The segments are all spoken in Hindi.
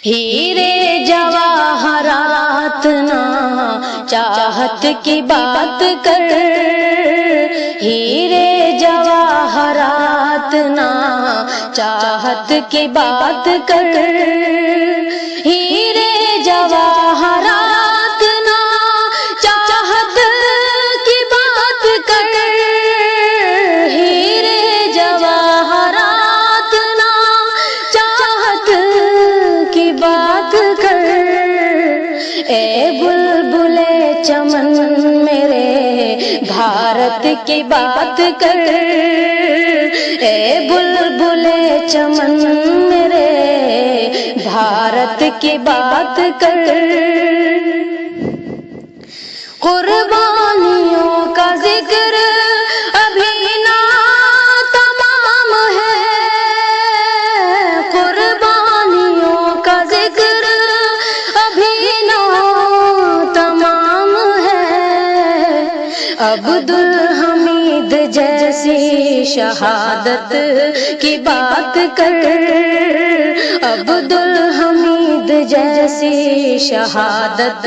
हीरे जवाहरात ना चाहत की बात कर, हीरे जवाहरात ना चाहत की बात कर, हीरे जवाहरात ना चाहत की बात कर, हीरे जवाहरात ना चाहत की बात कर। ए बुलबुले चमन मेरे भारत की बात कर, ए बुलबुले चमन मेरे भारत की बात कर। कुर्बानियों का जिक्र अभी ना तमाम है, कुर्बानियों का जिक्र अभी ना तमाम है। अब्दुल हमीद जैसी शहादत की बात कर, अब्दुल हमीद जैसी शहादत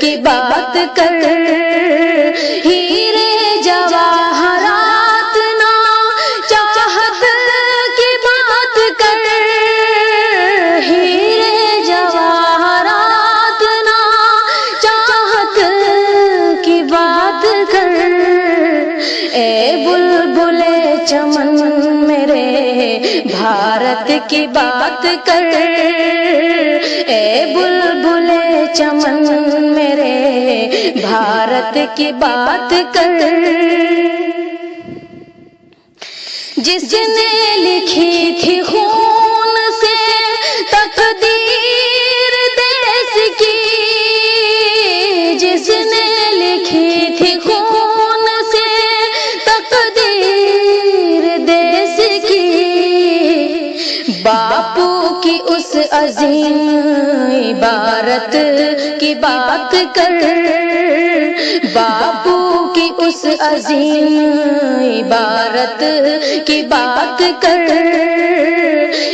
की बात कर, हीरे जवाहरात ना चाहत की बात कर, हीरे जवाहरात ना चाहत की बात कर। ए बुलबुले चमन मेरे भारत की बात कर, ए बुलबुले चमन मेरे भारत की बात कर। जिसने लिखी थी खून से तकदीर देश की, जिसने लिखी थी खून से तकदीर देश की, बापू की उस अजीम इबारत की बात कर, बापू की उस अजीम इबारत की बात कर,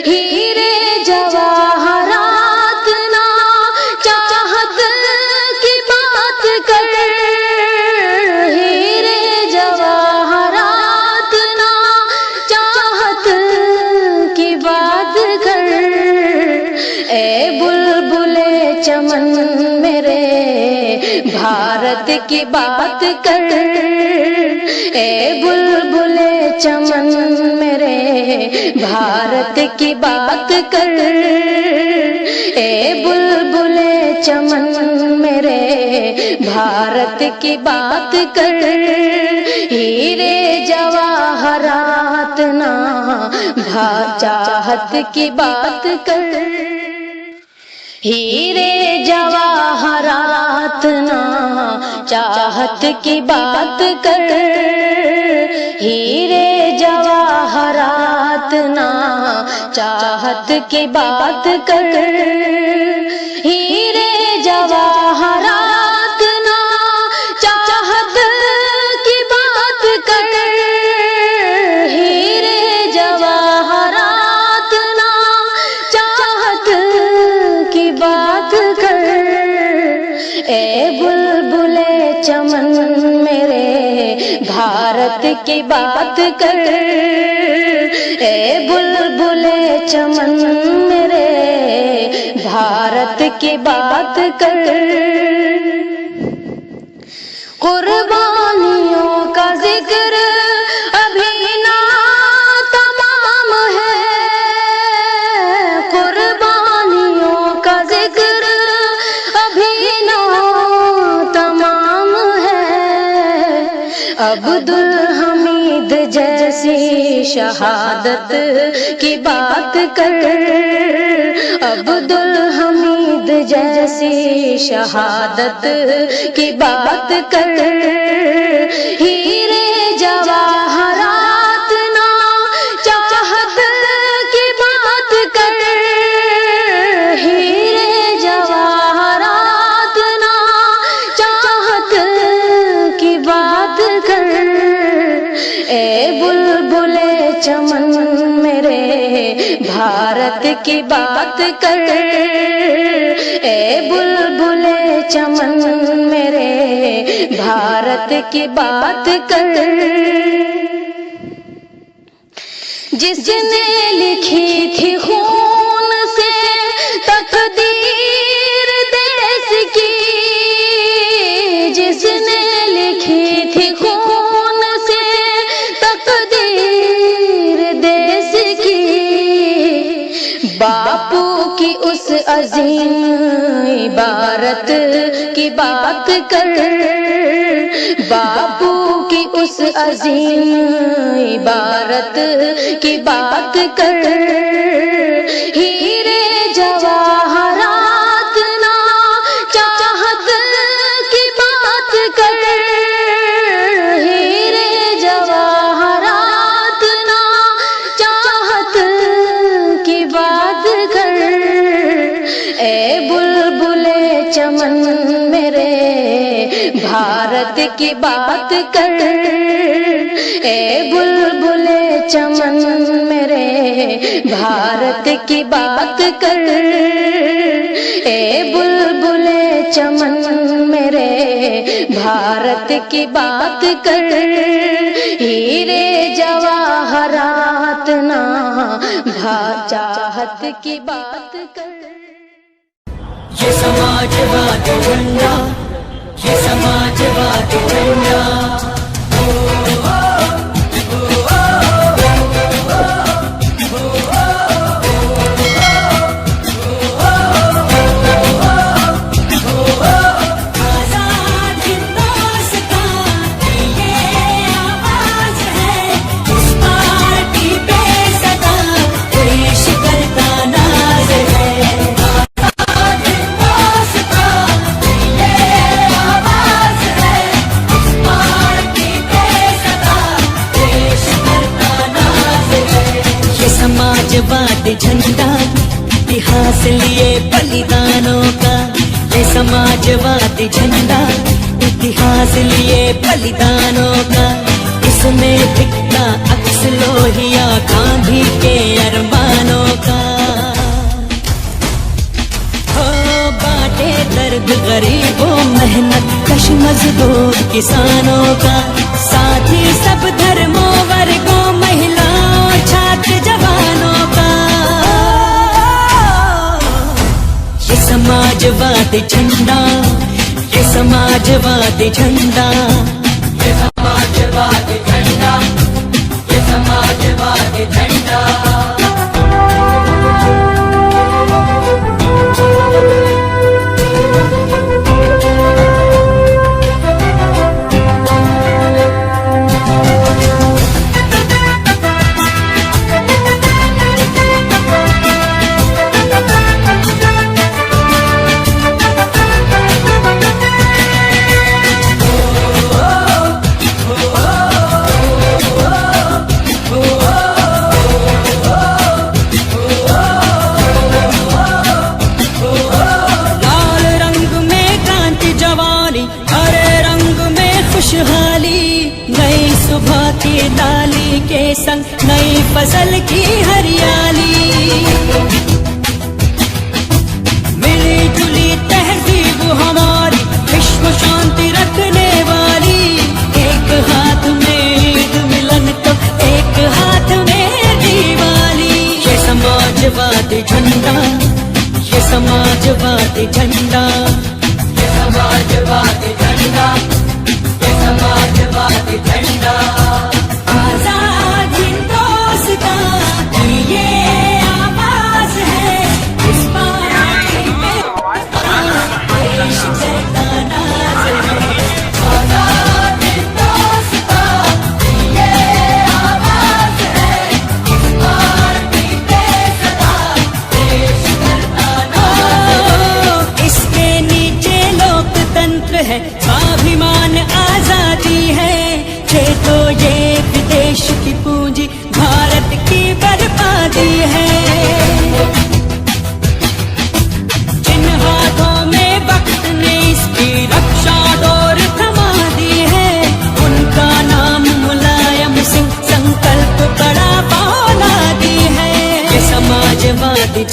हीरे जवाहरात ना चाहत की बात कर, हीरे जवाहरात ना चाहत की बात कर। ए बुलबुले चमन मेरे भारत की बात कर, ए बुलबुले चमन मेरे भारत की बात कर, ए बुलबुले चमन मेरे भारत की बात कर, हीरे जवाहरात ना चाहत की बात कर, हीरे जवाहरात ना चाहत की बात कर, हीरे जवाहरात ना चाहत की बात कर, हीरे जवाहरात ना चाहत की बात कर, हीरे जवाहरात ना चाहत की बात कर। ए बुलबुले चमन मेरे भारत की बात कर, ए बुलबुले चमन मेरे भारत की बात कर। कुर्बानियों का जिक्र अभी ना तमाम है, कुर्बानियों का जिक्र अभी ना तमाम है। अब्दुल हमीद जैसी शहादत की बात कर, अब्दुल हमीद जैसी शहादत की बात कर, हीरे जवाहरात ना चाहत की बात कर, हीरे जवाहरात ना चाहत की बात कर। ए बुलबुले चमन मेरे भारत की बात कर, ए बुलबुले चमन मेरे भारत की बात कर। जिसने लिखी थी खून से तकदीर देश की, जिसने लिखी थी खून से तकदीर देश की, बापू की उस अजीम इबारत की बात कर, बापू की उस अजीम इबारत की बात कर। हीरे जवाहरात ना चाहत की बात कर, हीरे जवाहरात ना चाहत की बात कर। ए बुलबुले चमन मेरे भारत की बात कर, ए बुलबुले चमन मेरे भारत की बात कर, ए बुलबुले चमन मेरे भारत की बात कर। हीरे जवाहरात ना चाहत की बात कर। ये समाजवादी झंडा, ये समाजवादी झंडा, समाजवादी झंडा इतिहास लिए बलिदानों का। ये समाजवादी झंडा इतिहास लिए बलिदानों का। इसमें दिखता अक्स लोहिया गांधी के अरमानों का। हो बाटे दर्द गरीबों मेहनत कश मजदूर किसानों का। साथ ही सब धर्मों वर्गों महिलाओं छात्र जवानों का। ये समाजवादी झंडा, ये समाजवादी झंडा, ये समाजवादी झंडा, ये समाजवादी झंडा। लाली के संग नई फसल की हरियाली। मिली जुली तहजीब हमारी विश्व शांति रखने वाली। एक हाथ में ईद मिलन तो एक हाथ में दिवाली। ये समाजवादी झंडा, ये समाजवादी झंडा, ये समाजवादी झंडा, ये समाजवादी झंडा। आजाद हिंदुस्तान की ये आवाज है, इस पार्टी में देश का नाज है। आजाद हिंदुस्तान की ये आवाज है, इस पार्टी में सदा देश का नाज है। इसके नीचे लोकतंत्र है, स्वाभिमान आजादी है। तो ये विदेश की पूंजी भारत की बर्बादी है। जिन हाथों में वक्त ने इसकी रक्षा डोर थमा दी है, उनका नाम मुलायम सिंह संकल्प बड़ा बौला दी है। ये समाजवादी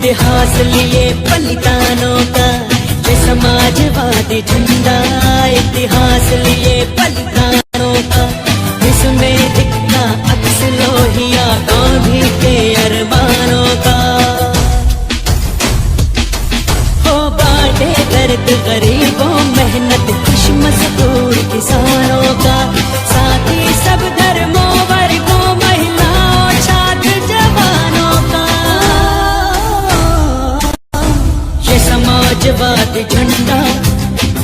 इतिहास लिए बलिदानों का ये समाजवादी झंडा, इतिहास लिए बलिदानों का इसमें दिखता अक्स लोहिया गांधी के अरमानों का। हो बाटे दर्द गरीबों, मेहनत खुश मजदूर किसानों का, साथ ही सब धर्मों वर्गों महिलाओं छात्र जवानों का। ये समाजवादी झंडा,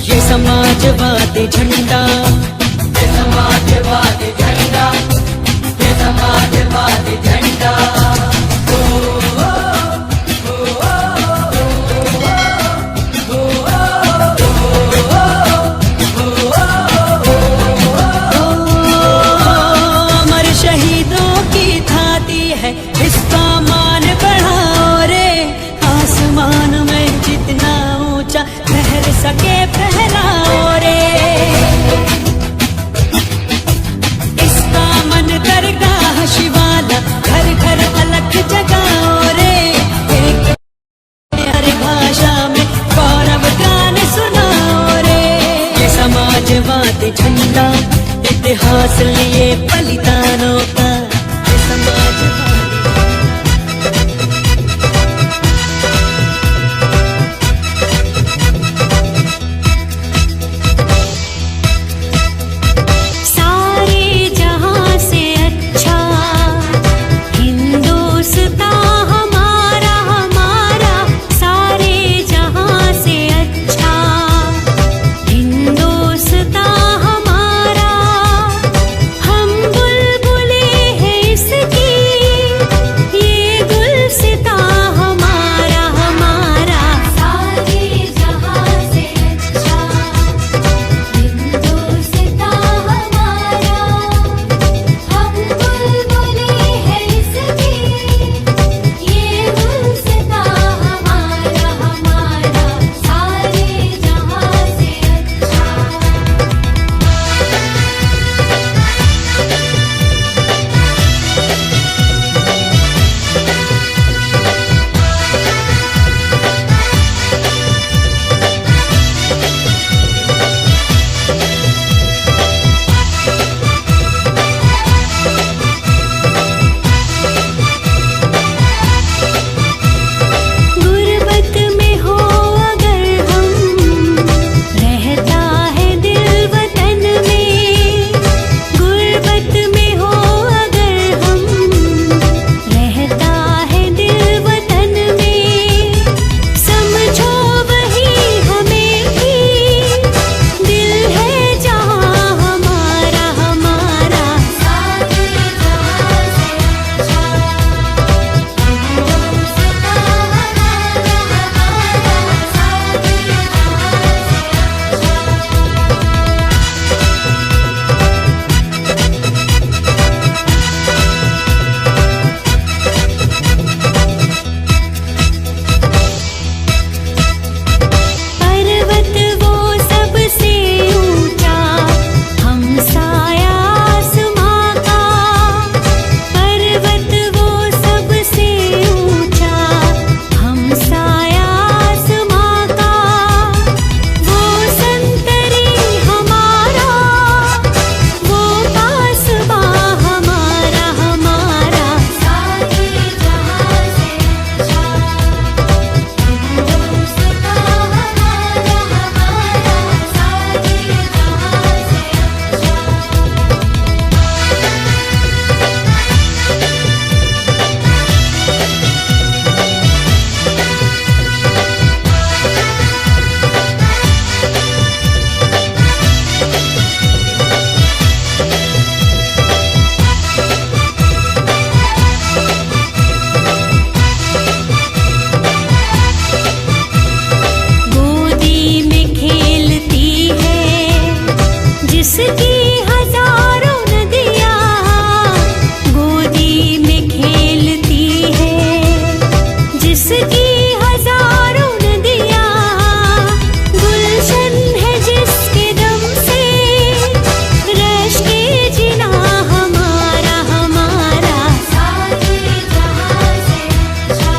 ये समाजवादी झंडा, ये समाजवादी झंडा, ये समाजवादी झंडा। अमर शहीदों की थाती है, इसका मान बढ़ाओ रे, आसमान में जितना ऊंचा फहर सके फहराओ रे। इसका मन दरगाह शिवाला, घर घर अलग जगाओ रे, एक हर भाषा में गौरव गान सुनाओ रे। ये समाजवादी झंडा, इतिहास लिए बलिदानों का, ये समाजवादी। सारे जहां से अच्छा हिंदुस्तान हमारा, हमारा सारे जहां से अच्छा हिंदुस्तान हमारा। हम बुलबुले हैं इसकी, ये गुलसिता हमारा, हमारा सारे जहां से अच्छा हिंदुस्तान हमारा। हम बुलबुले हैं इसकी, ये गुलसिता हमारा, हमारा सारे जहां से अच्छा। गुर्बत में हो अगर हम, रहता है दिल वतन में। गुर्बत में हो अगर हम, रहता है दिल वतन में। समझो वही हमें भी, दिल है जहां हमारा, हमारा सारे जहां से अच्छा हिंदुस्तान हमारा, हमारा सारे पर्वत वो सबसे ऊंचा, हमसाया आसमां का। पर्वत वो सबसे ऊंचा, हमसाया आसमां का। वो संतरी हमारा, वो कासबा हमारा, हमारा सारे जहां से अच्छा हिंदुस्तान हमारा, हमारा सारे जहां से गोदी में खेलती है जिसकी हजारों नदियां, गोदी में खेलती है जिसकी हजारों नदियां। गुलशन है जिसके दम से रश के जिना हमारा, हमारा सारे जहां से अच्छा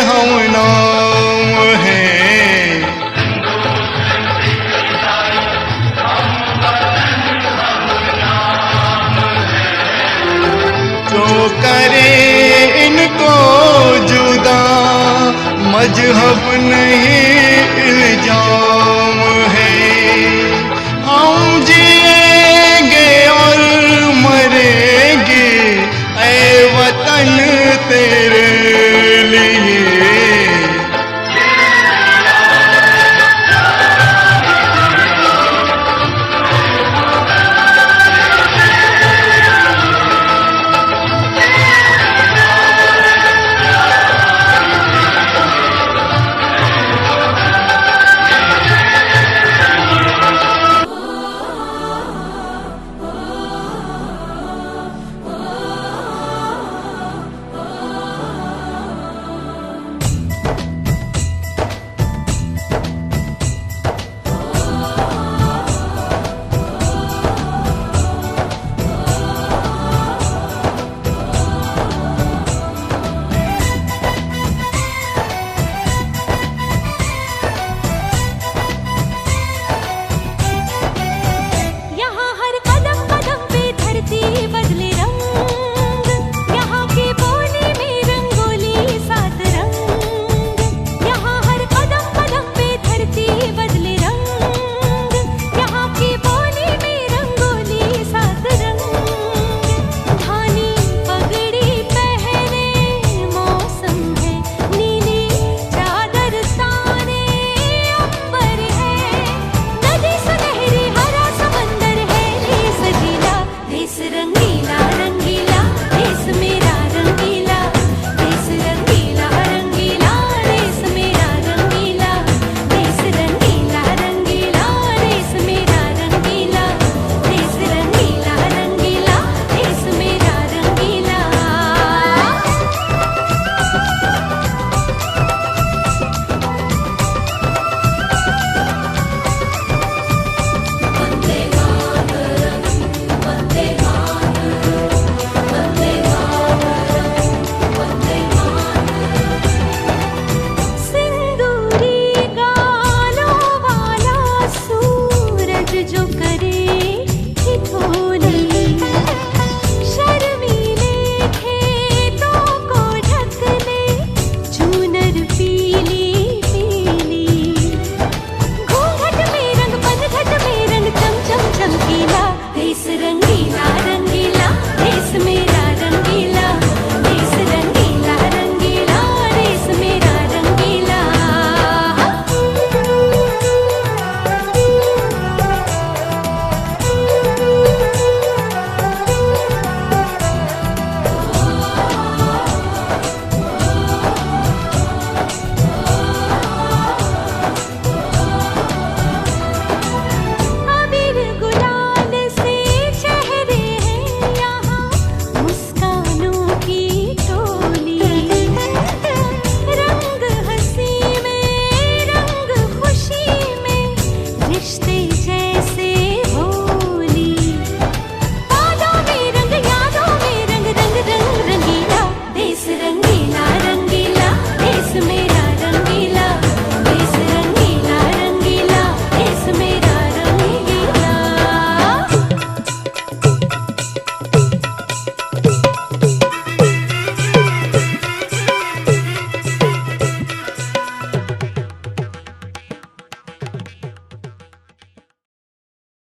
हम नाम हैं। जो करे इनको जुदा मजहब नहीं इल्जाम है। हम जिएंगे और मरेंगे ऐ वतन तेरे लिए।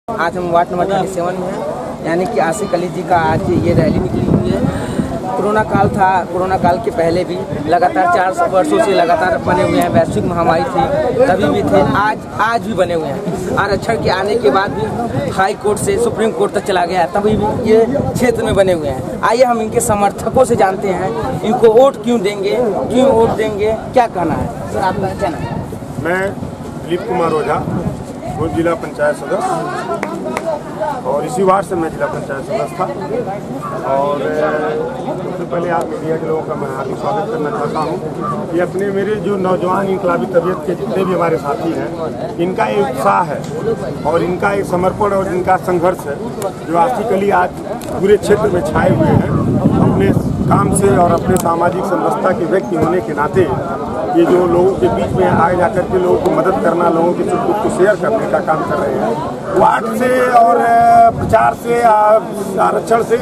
आज हम वार्ड नंबर 37 में हैं, यानी कि आसिफ अली जी का आज ये रैली निकली हुई है। कोरोना काल था, कोरोना काल के पहले भी लगातार 4 वर्षों से लगातार बने हुए हैं। वैश्विक महामारी थी तभी भी थे, आज भी बने हुए हैं। आरक्षण के आने के बाद भी हाई कोर्ट से सुप्रीम कोर्ट तक चला गया, तभी भी ये क्षेत्र में बने हुए हैं। आइए हम इनके समर्थकों से जानते हैं, इनको वोट क्यों देंगे, क्या कहना है। सर आपका क्या नाम है? मैं दिलीप कुमार ओझा, जिला पंचायत सदस्य, और इसी वार्ड से मैं जिला पंचायत सदस्य था। और सबसे पहले आप मीडिया के लोगों का मैं हार्दिक स्वागत करना चाहता हूँ कि अपने मेरे जो नौजवान इनकलाबी तबीयत के जितने भी हमारे साथी हैं, इनका एक उत्साह है और इनका एक समर्पण और इनका संघर्ष है जो आसिफ अली आज पूरे क्षेत्र में छाए हुए हैं। अपने काम से और अपने सामाजिक समरसता के व्यक्ति होने के नाते ये जो लोगों के बीच में आगे जाकर के लोगों को मदद करना, लोगों के सुख दुख को शेयर करने का काम कर रहे हैं। वार्ड से और प्रचार से, आरक्षण से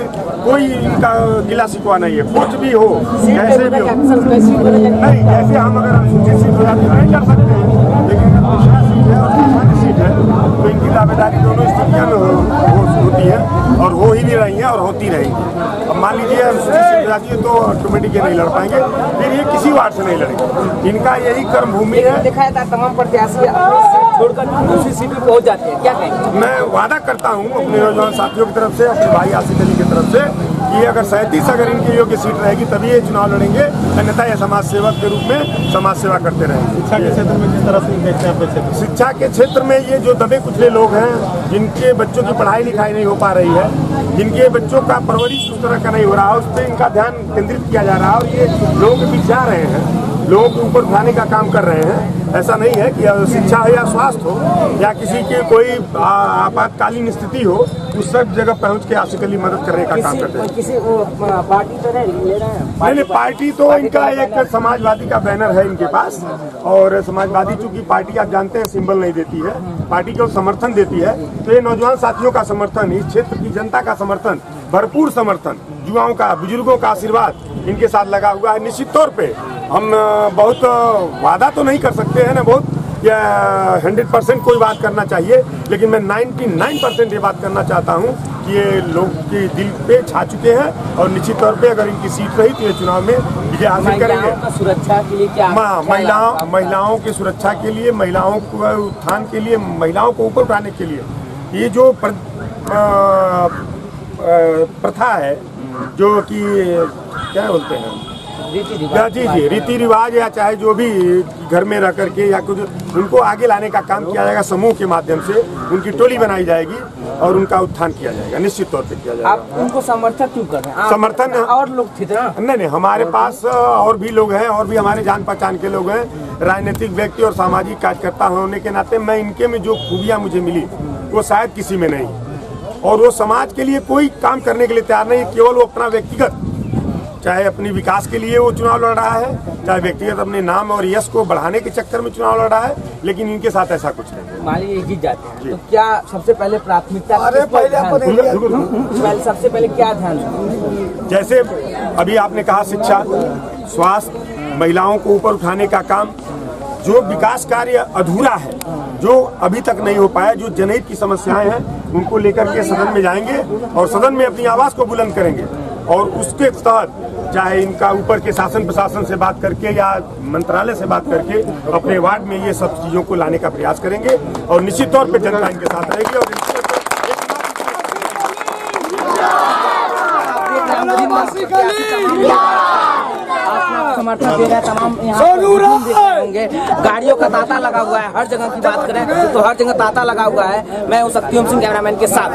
कोई इनका गिला शिकवा नहीं है। कुछ भी हो, कैसे भी हो, नहीं, जैसे हम अगर अनुसूचित सीट हो जाती है नहीं कर सकते हैं, लेकिन दूसरा सीट है और सामान्य सीट है तो इनकी दावेदारी दोनों स्थितियों में होती है और हो ही भी रही है और होती रहेंगी। अब मान लीजिए अनुसूचित सीट हो जाती है तो ऑटोमेटिक ये नहीं लड़ पाएंगे, फिर ये किसी वार्ड से नहीं लड़ेंगे। इनका यही कर्म भूमि है। दिखाया था तमाम प्रत्याशी छोड़कर दूसरी सीट पे पहुंच जाते हैं, क्या कहेंगे? मैं वादा करता हूं अपने नौजवान साथियों की तरफ से, अपने भाई आसिफ अली की तरफ से कि अगर 37 अगर इनके योग्य सीट रहेगी तभी ये चुनाव लड़ेंगे, अन्यथा ये समाज सेवक के रूप में समाज सेवा करते रहेंगे। शिक्षा के क्षेत्र में किस तरह से देखते हैं आपके क्षेत्र? शिक्षा के क्षेत्र में ये जो दबे कुचले लोग हैं, जिनके बच्चों की पढ़ाई लिखाई नहीं हो पा रही है, जिनके बच्चों का परवरिश उस तरह का नहीं हो रहा, उस पर इनका ध्यान केंद्रित किया जा रहा है और ये लोगों के बीच जा रहे हैं, लोगों के ऊपर उठाने का काम कर रहे हैं। ऐसा नहीं है कि शिक्षा हो या स्वास्थ्य हो या किसी की कोई आपातकालीन स्थिति हो, उस सब जगह पहुंच के आसिफ अली मदद करने का काम करते हैं। किसी पार्टी तो नहीं ले रहे हैं? नहीं, पार्टी तो इनका एक समाजवादी का बैनर है इनके पास, और समाजवादी चूंकि पार्टी आप जानते हैं सिंबल नहीं देती है, पार्टी को समर्थन देती है, तो ये नौजवान साथियों का समर्थन, इस क्षेत्र की जनता का समर्थन, भरपूर समर्थन, युवाओं का, बुजुर्गों का आशीर्वाद इनके साथ लगा हुआ है। निश्चित तौर पे हम बहुत वादा तो नहीं कर सकते हैं ना, बहुत 100% कोई बात करना चाहिए, लेकिन मैं 99% ये बात करना चाहता हूँ कि ये लोग के दिल पे छा चुके हैं और निश्चित तौर पे अगर इनकी सीट रही तो ये चुनाव में विजय हासिल करेंगे। सुरक्षा के लिए क्या महिलाओं की सुरक्षा के लिए, महिलाओं को उत्थान के लिए, महिलाओं को ऊपर उठाने के लिए ये जो प्रथा है, जो कि क्या बोलते हैं, जी रीति रिवाज या चाहे जो भी घर में रह करके या कुछ, उनको आगे लाने का काम किया जाएगा। समूह के माध्यम से उनकी टोली बनाई जाएगी और उनका उत्थान किया जाएगा, निश्चित तौर पे किया जाएगा। आप उनको समर्थन क्यों कर रहे हैं? समर्थन और लोग थे ना? नहीं, हमारे पास और भी लोग हैं, और भी हमारे जान पहचान के लोग हैं, राजनीतिक व्यक्ति और सामाजिक कार्यकर्ता होने के नाते मैं इनके में जो खूबियाँ मुझे मिली वो शायद किसी में नहीं, और वो समाज के लिए कोई काम करने के लिए तैयार नहीं, केवल वो अपना व्यक्तिगत, चाहे अपनी विकास के लिए वो चुनाव लड़ रहा है, चाहे व्यक्तिगत अपने नाम और यश को बढ़ाने के चक्कर में चुनाव लड़ रहा है, लेकिन इनके साथ ऐसा कुछ नहीं है। मान लीजिए जीत जाते हैं तो क्या सबसे पहले प्राथमिकता, सबसे पहले क्या ध्यान? जैसे अभी आपने कहा, शिक्षा, स्वास्थ्य, महिलाओं को ऊपर उठाने का काम, जो विकास कार्य अधूरा है, जो अभी तक नहीं हो पाया, जो जनहित की समस्याएं हैं, उनको लेकर के सदन में जाएंगे और सदन में अपनी आवाज को बुलंद करेंगे, और उसके तहत चाहे इनका ऊपर के शासन प्रशासन से बात करके या मंत्रालय से बात करके अपने वार्ड में ये सब चीजों को लाने का प्रयास करेंगे, और निश्चित तौर पे जनता इनके साथ रहेगी। और समर्थन दे रहे हैं तमाम यहाँ होंगे, गाड़ियों का तांता लगा हुआ है, हर जगह की बात करें तो हर जगह तांता लगा हुआ है। मैं हूँ शक्तिओम सिंह, कैमरामैन के साथ।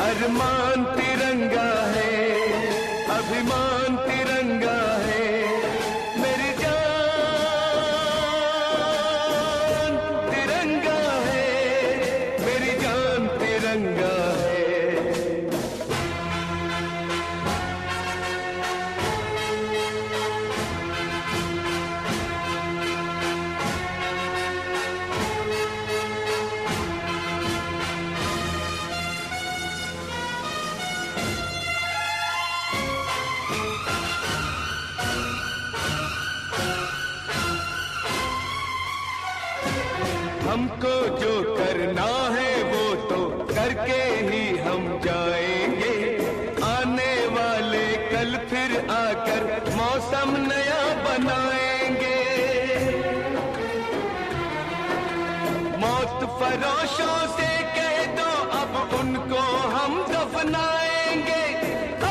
अरमान तिरंगा है, अभिमान तिरंगा है, मेरी जान तिरंगा है, मेरी जान तिरंगा है। हमको जो करना है वो तो करके ही हम जाएंगे, आने वाले कल फिर आकर मौसम नया बनाएंगे। मौत फरोशों से कह दो अब उनको हम दफनाएंगे,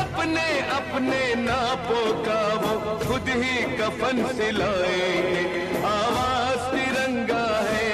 अपने अपने नापों का वो खुद ही कफन सिलाएंगे। आवाज तिरंगा है,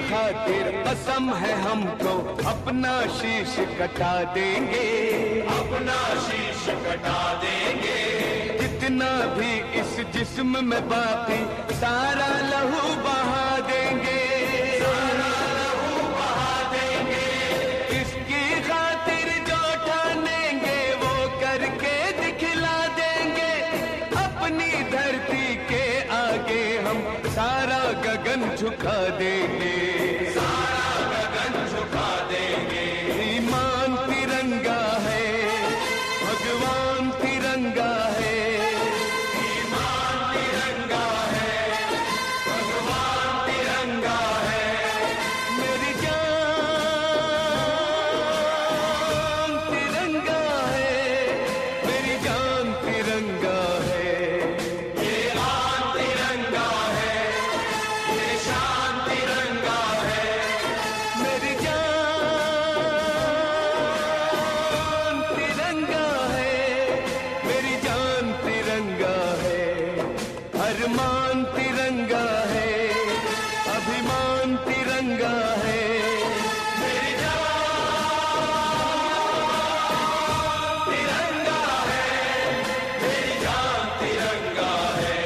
खातिर कसम है हमको, अपना शीश कटा देंगे, अपना शीश कटा देंगे। जितना भी इस जिस्म में बाकी सारा लहू बहा देंगे, सारा लहू बहा देंगे। इसकी खातिर जो ठानेंगे वो करके दिखला देंगे। अपनी धरती के आगे हम सारा गगन झुका देंगे, सारा गगन झुका देंगे। ईमान तिरंगा है, भगवान तिरंगा है, ईमान तिरंगा है, भगवान तिरंगा है। मेरी जान तिरंगा है, मेरी जान तिरंगा है। ये आन तिरंगा है, ये शान तिरंगा है। मेरी जान तिरंगा है, मेरी जान तिरंगा है। अरमान तिरंगा है, अभिमान तिरंगा है। मेरी जान तिरंगा है, मेरी जान तिरंगा है।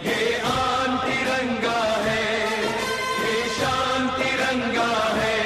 ये आन तिरंगा है, ये शान तिरंगा है।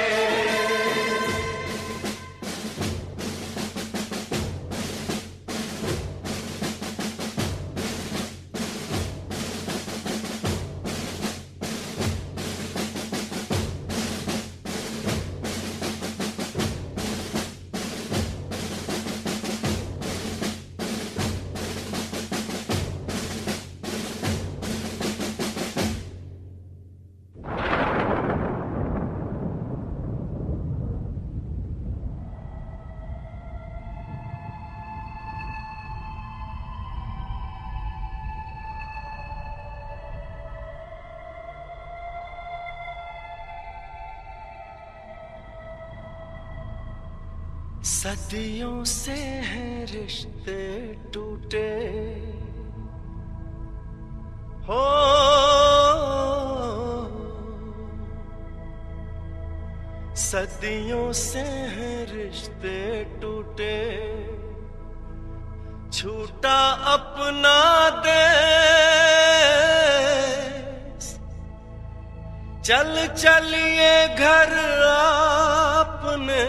सदियों से हैं रिश्ते टूटे हो, सदियों से हैं रिश्ते टूटे। छूटा अपना देश, चल चलिए घर आपने।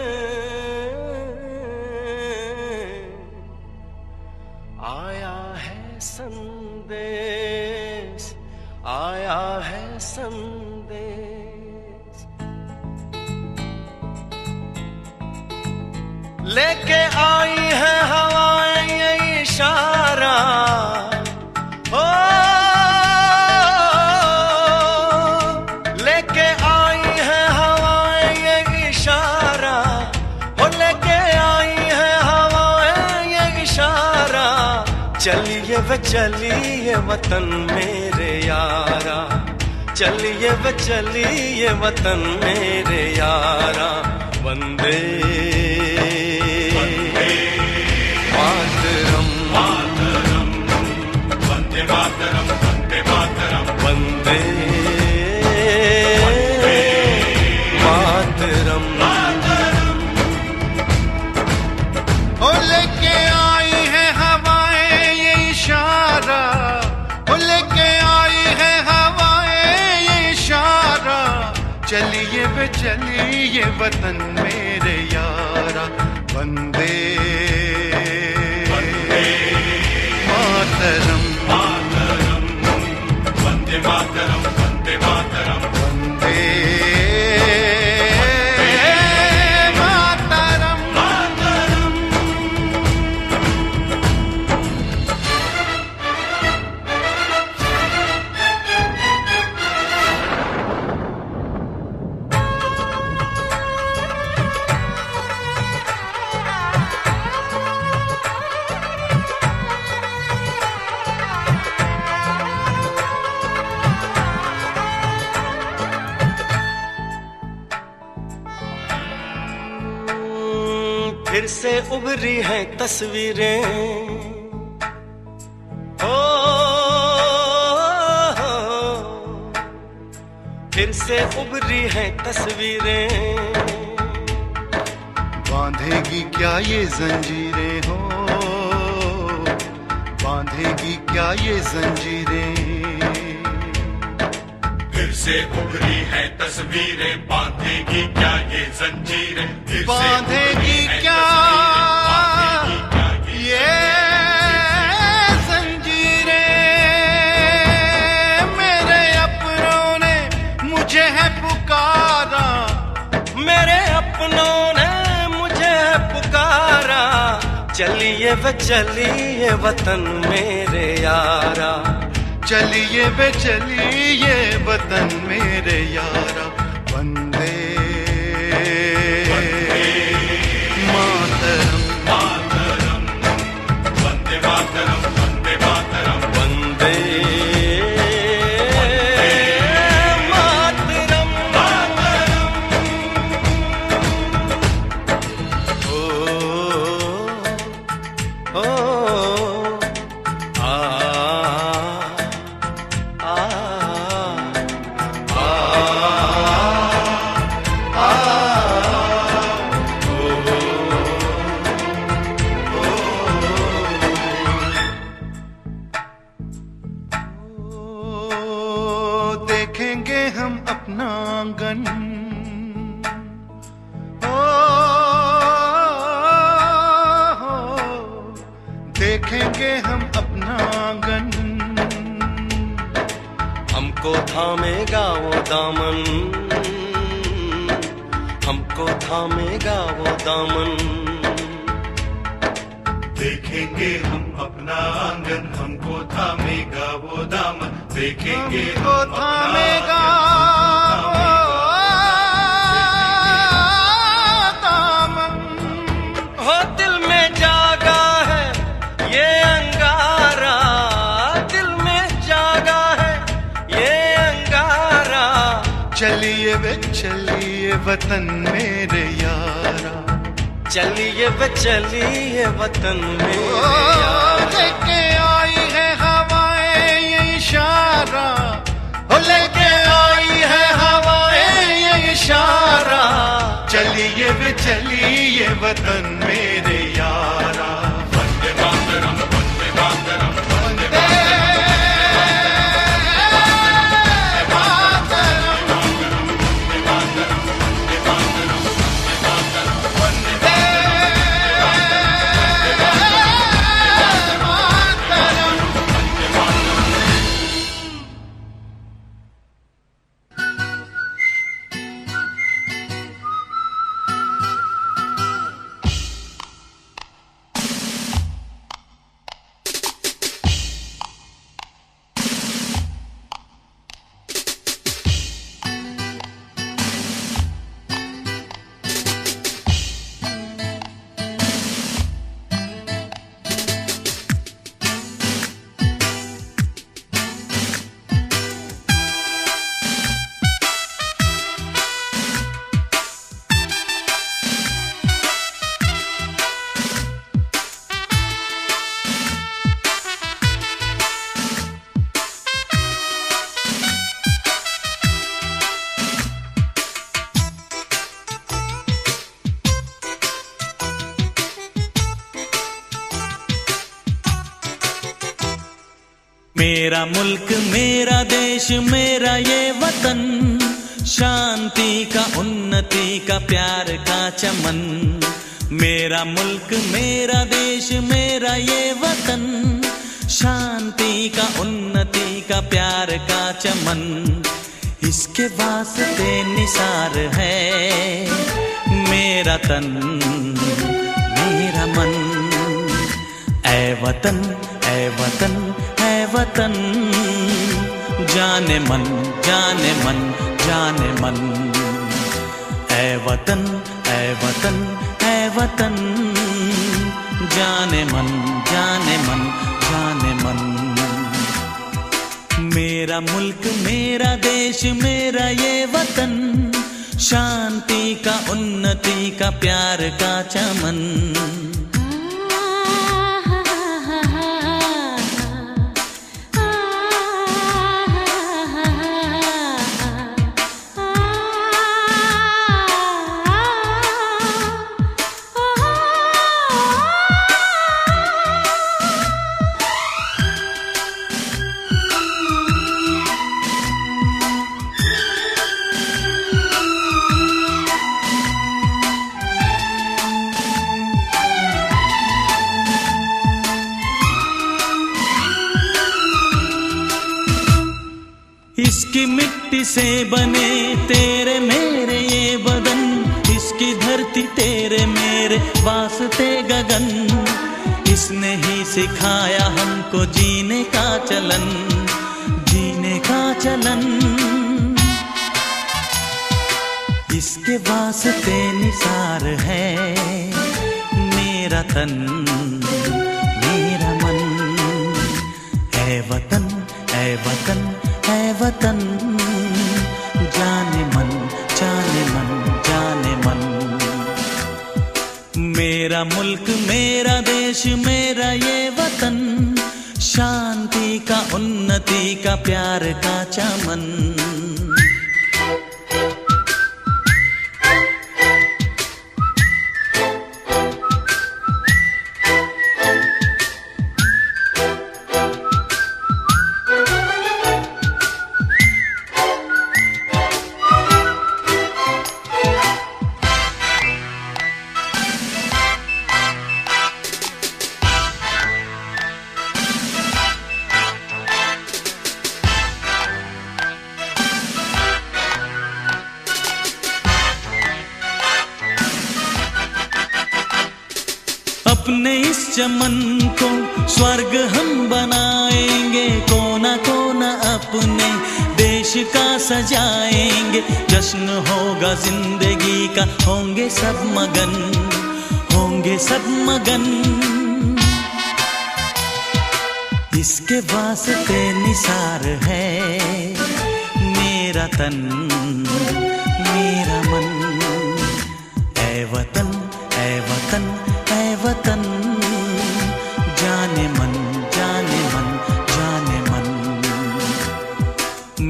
आया है संदेश, आया है संदेश। लेके आई है हवाएं ये इशारा हो, लेके आई है हवाएं ये इशारा हो, लेके आई है हवाएं ये इशारा। चलिए वे चलिए वतन मेरे यारा, चलिए वे चलिए वतन मेरे यारा। वंदे मातरम, वंदे मातरम, वंदे मातरम, वंदे मातरम। ओ लेके आई है हवाएं ये इशारा, ओ लेके आई है हवाएं ये इशारा। चलिए वे चलिए वतन मेरे यारा। वंदे मातरम, वंदे मातरम, वंदे मातरम, वंदे मातरम, मातरम। फिर से उभरी हैं तस्वीरें ओ, फिर से उभरी हैं तस्वीरें, बांधेगी क्या ये जंजीरें हो, बांधेगी क्या ये जंजीरें। फिर से उभरी है तस्वीरें, बांधेगी क्या ये जंजीरें, फिर से बांधेगी क्या ये जंजीरें। मेरे अपनों ने मुझे है पुकारा, मेरे अपनों ने मुझे पुकारा, चलिए वे चलिए वतन मेरे यारा, चलिए वे चलिए वतन मेरे यारा। वंदे मातरम, मातरम, वंदे मातरम, वंदे मातरम, वंदे मातरम, ओ ओ आ देखेंगे हम अपना आंगन, देखेंगे हम अपना आंगन। हमको थामेगा वो दामन, हमको थामेगा वो दामन। देखेंगे हम अपना आंगन, हमको थामेगा वो दामन, देखेंगे हमको हम अपना थामेगा दामन। हो दिल में जागा है ये अंगारा, दिल में जागा है ये अंगारा, चलिए वे चलिए वतन मेरे यारा। चलिए वे चलिए वतन मेरे यारा। लेके आई है हवाएं ये इशारा, हो लेके आई है हवाएं ये इशारा। चलिए वे चलिए वतन मेरे यारा। वंदे मातरम, वंदे मातरम, वंदे मेरा मुल्क मेरा देश मेरा ये वतन, शांति का उन्नति का प्यार का चमन। मेरा मुल्क मेरा देश मेरा ये वतन, शांति का उन्नति का प्यार का चमन। इसके वास्ते निसार है मेरा तन मेरा मन। ऐ वतन ऐ वतन ऐ वतन, जाने मन जाने मन जाने मन। ऐ वतन ऐ वतन ऐ वतन, जाने मन जाने मन जाने मन। मेरा मुल्क मेरा देश मेरा ये वतन, शांति का उन्नति का प्यार का चमन। इसकी मिट्टी से बने तेरे मेरे ये बदन, इसकी धरती तेरे मेरे वास्ते गगन, इसने ही सिखाया हमको जीने का चलन, जीने का चलन। इसके वास्ते निसार है मेरा तन मेरा मन, है वतन है वतन है वतन, जाने मन जाने मन जाने मन। मेरा मुल्क मेरा देश मेरा ये वतन, शांति का उन्नति का प्यार का चमन। अपने इस चमन को स्वर्ग हम बनाएंगे, कोना कोना अपने देश का सजाएंगे, जश्न होगा जिंदगी का, होंगे सब मगन होंगे सब मगन। इसके वास्ते निसार है मेरा तन मेरा मन, ऐ वतन ऐ वतन ऐ वतन, जाने मन जाने मन जाने मन।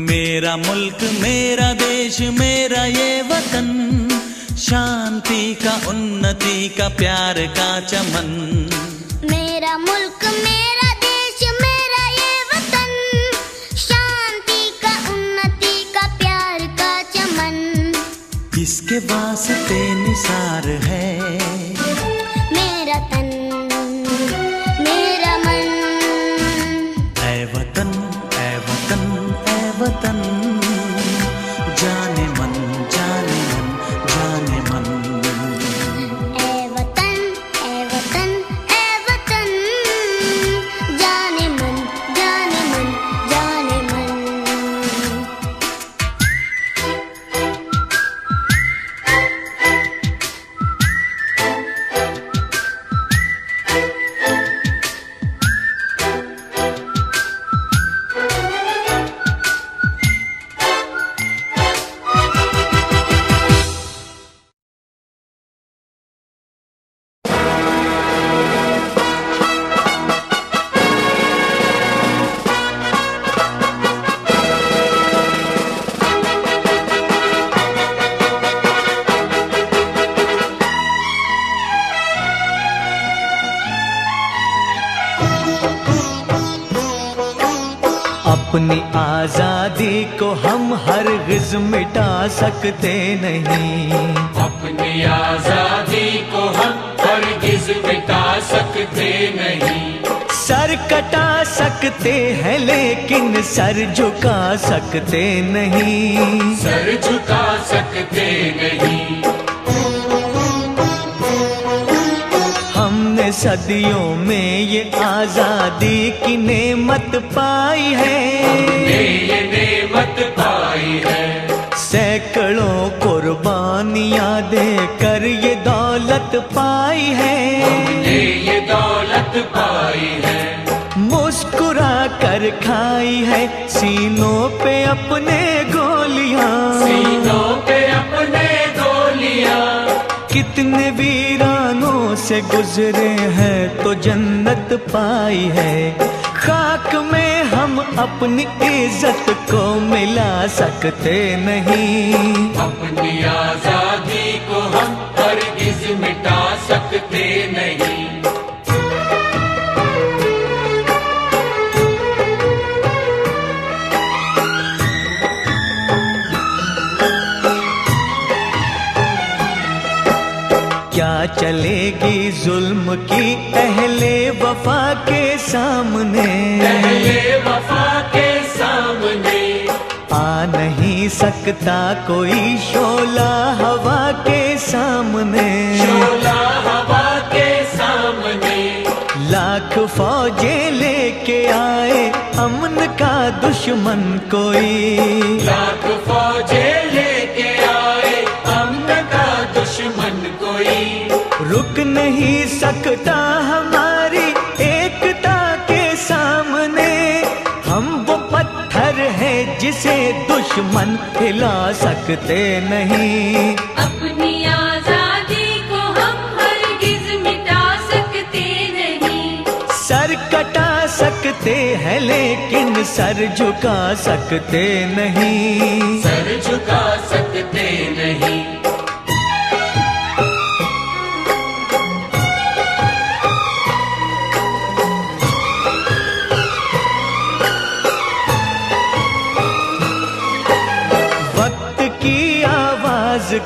मेरा मुल्क मेरा देश मेरा ये वतन, शांति का उन्नति का प्यार का चमन। मेरा मुल्क मेरा देश मेरा ये वतन, शांति का उन्नति का प्यार का चमन। इसके वास्ते निसार है मेरा तन मेरा मन, ऐ वतन ऐ वतन ऐ वतन, जाने मन जाने मन जाने मन। ऐ वतन ऐ वतन ऐ वतन, जाने मन जाने मन जाने मन। अपनी आजादी को हम हरगिज़ मिटा सकते नहीं, अपनी आजादी को हम हरगिज़ मिटा सकते नहीं। सर कटा सकते हैं लेकिन सर झुका सकते नहीं, सर झुका सकते नहीं। हमने सदियों में ये आजादी की नेमत पाई है, हमने ये नेमत पाई है। सैकड़ों कुर्बानियां देकर ये दौलत पाई है, हमने ये दौलत पाई है। मुस्कुरा कर खाई है सीनों पे अपने गोलियां, सीनों पे अपने गोलियां। कितने वीरानों से गुजरे हैं तो जन्नत पाई है। खाक में हम अपनी इज्जत को मिला सकते नहीं, अपनी आजादी को हम हरगिज़ मिटा सकते नहीं। क्या चलेगी जुल्म की अहले वफा के सामने, अहले वफा के सामने। सकता कोई शोला हवा के सामने, शोला हवा के सामने। लाख फौजें लेके आए अमन का दुश्मन कोई, लाख फौजें लेके आए अमन का दुश्मन कोई। रुक नहीं सकता हमारी एकता के सामने, हम वो पत्थर है जिसे दुश्मन हिला सकते नहीं। अपनी आजादी को हम हरगिज मिटा सकते नहीं। सर कटा सकते हैं लेकिन सर झुका सकते नहीं, सर झुका सकते नहीं।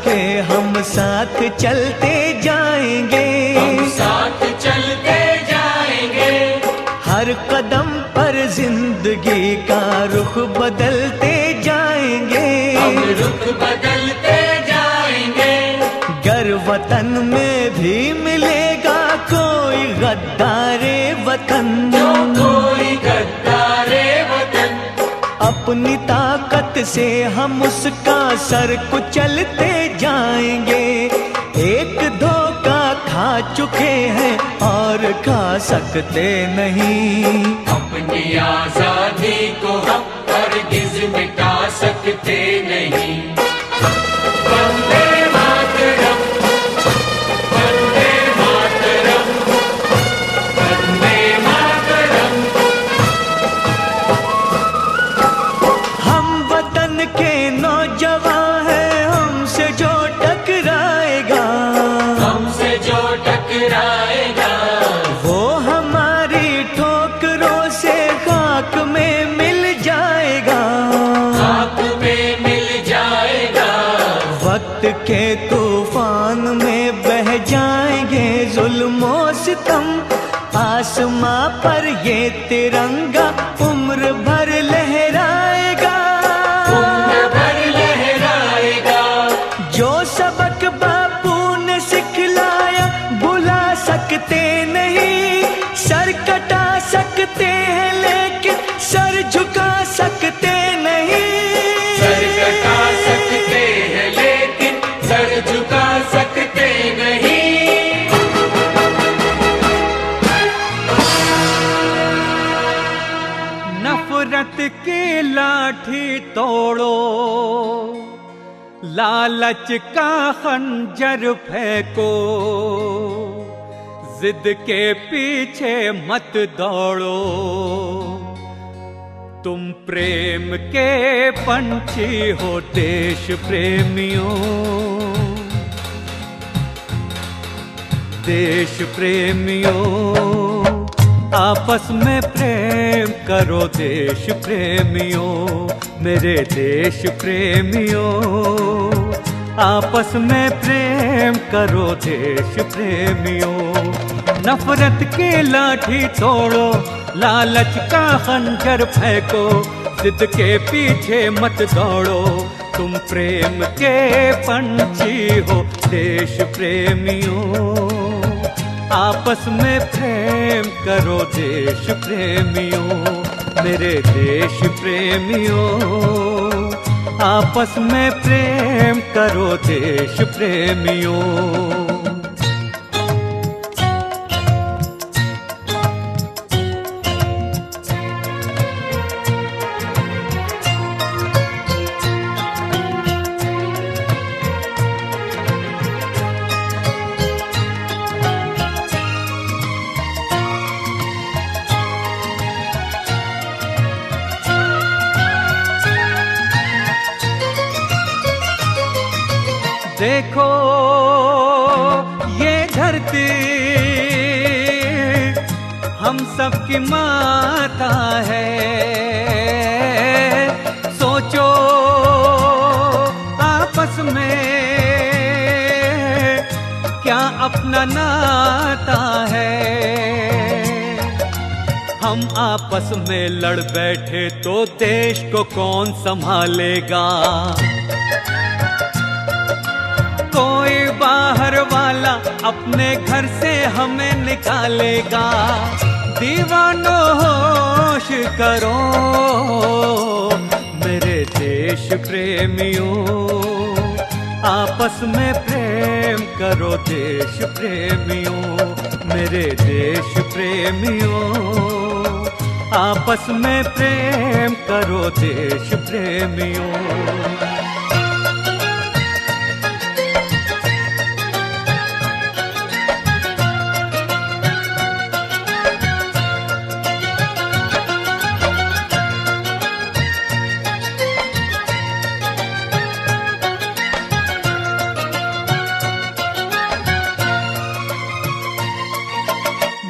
के हम साथ चलते जाएंगे, हम साथ चलते जाएंगे। हर कदम पर जिंदगी का रुख बदलते जाएंगे, हम रुख बदलते जाएंगे। गर वतन में भी मिलेगा कोई गद्दारे वतन, जो कोई गद्दारे वतन, अपनी ताकत से हम उसका सर कुचलते जाएंगे। एक धोखा खा चुके हैं और खा सकते नहीं। अपनी आजादी को हम हरगिज मिटा सकते नहीं। वंदे मातरम, वंदे मातरम, वंदे मातरम। हम वतन के नौजवान हैं, हमसे जो टकराएगा, हमसे जो टकराएगा, वो हमारी ठोकरों से खाक में मिल जाएगा, खाक में मिल जाएगा। वक्त के तूफान में बह जाएंगे जुल्म और सितम, आसमां पर ये तिरंगा उम्र भर लहराएगा, उम्र भर लहराएगा। जो सबक बापू ने सिखलाया भुला सकते नहीं। सर कटा सकते हैं लेकिन सर झुका सकते नहीं, सर कटा सकते हैं लेकिन सर झुका सकते नहीं। नफरत की लाठी तोड़ो, लालच का खंजर फेंको, जिद के पीछे मत दौड़ो। तुम प्रेम के पंछी हो देश प्रेमियों, देश प्रेमियों। आपस में प्रेम करो देश प्रेमियों, मेरे देश प्रेमियों। आपस में प्रेम करो देश प्रेमियों। नफरत की लाठी तोड़ो, लालच का खंजर फेंको, जिद के पीछे मत दौड़ो। तुम प्रेम के पंछी हो देश प्रेमियों। आपस में प्रेम करो देश प्रेमियों, मेरे देश प्रेमियों। आपस में प्रेम करो देश प्रेमियों। देखो ये धरती हम सबकी माता है, सोचो आपस में क्या अपना नाता है। हम आपस में लड़ बैठे तो देश को कौन संभालेगा। कोई बाहर वाला अपने घर से हमें निकालेगा। दीवानों होश करो मेरे देश प्रेमियों, आपस में प्रेम करो देश प्रेमियों, मेरे देश प्रेमियों, आपस में प्रेम करो देश प्रेमियों।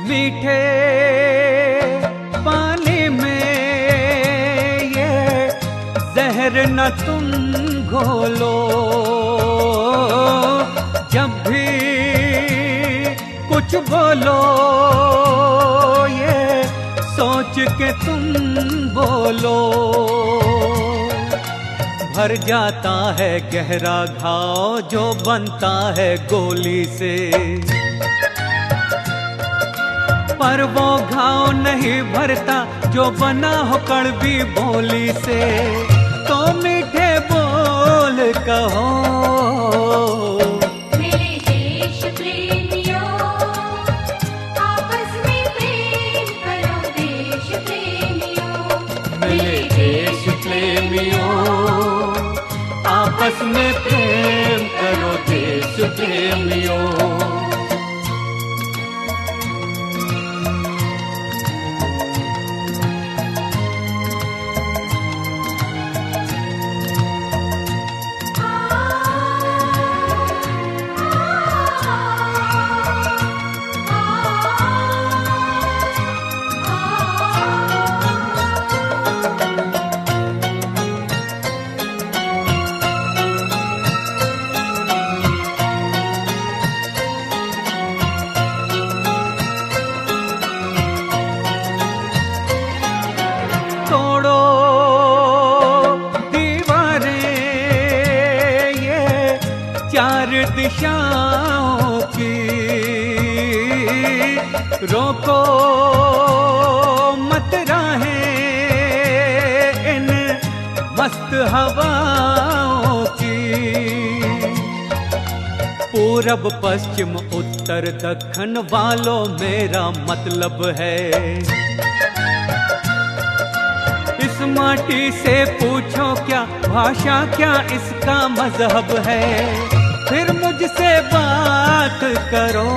मीठे पानी में ये जहर न तुम घोलो, जब भी कुछ बोलो ये सोच के तुम बोलो। भर जाता है गहरा घाव जो बनता है गोली से, पर वो घाव नहीं भरता जो बना हो कड़वी बोली से। तो मीठे बोल कहो मेरे देश प्रेमियों, आपस में प्रेम करो देश प्रेमियों, मेरे देश प्रेमियों, आपस में प्रेम करो देश प्रेमियों। दिशाओं की रोको मत राहें इन मस्त हवाओं की। पूरब पश्चिम उत्तर दक्षिण वालों मेरा मतलब है, इस माटी से पूछो क्या भाषा क्या इसका मजहब है। फिर मुझसे बात करो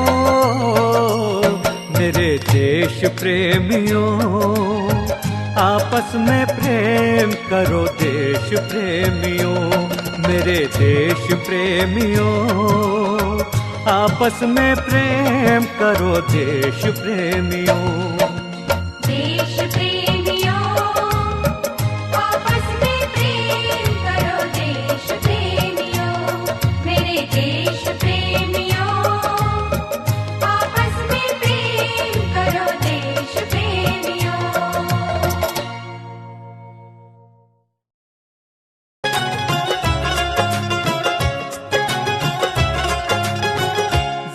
मेरे देश प्रेमियों, आपस में प्रेम करो देश प्रेमियों, मेरे देश प्रेमियों, आपस में प्रेम करो देश प्रेमियों। देश प्रेमियों, आपस में प्रेम करो देश प्रेमियों, मेरे देश प्रेमियों, आपस में प्रेम करो देश प्रेमियों।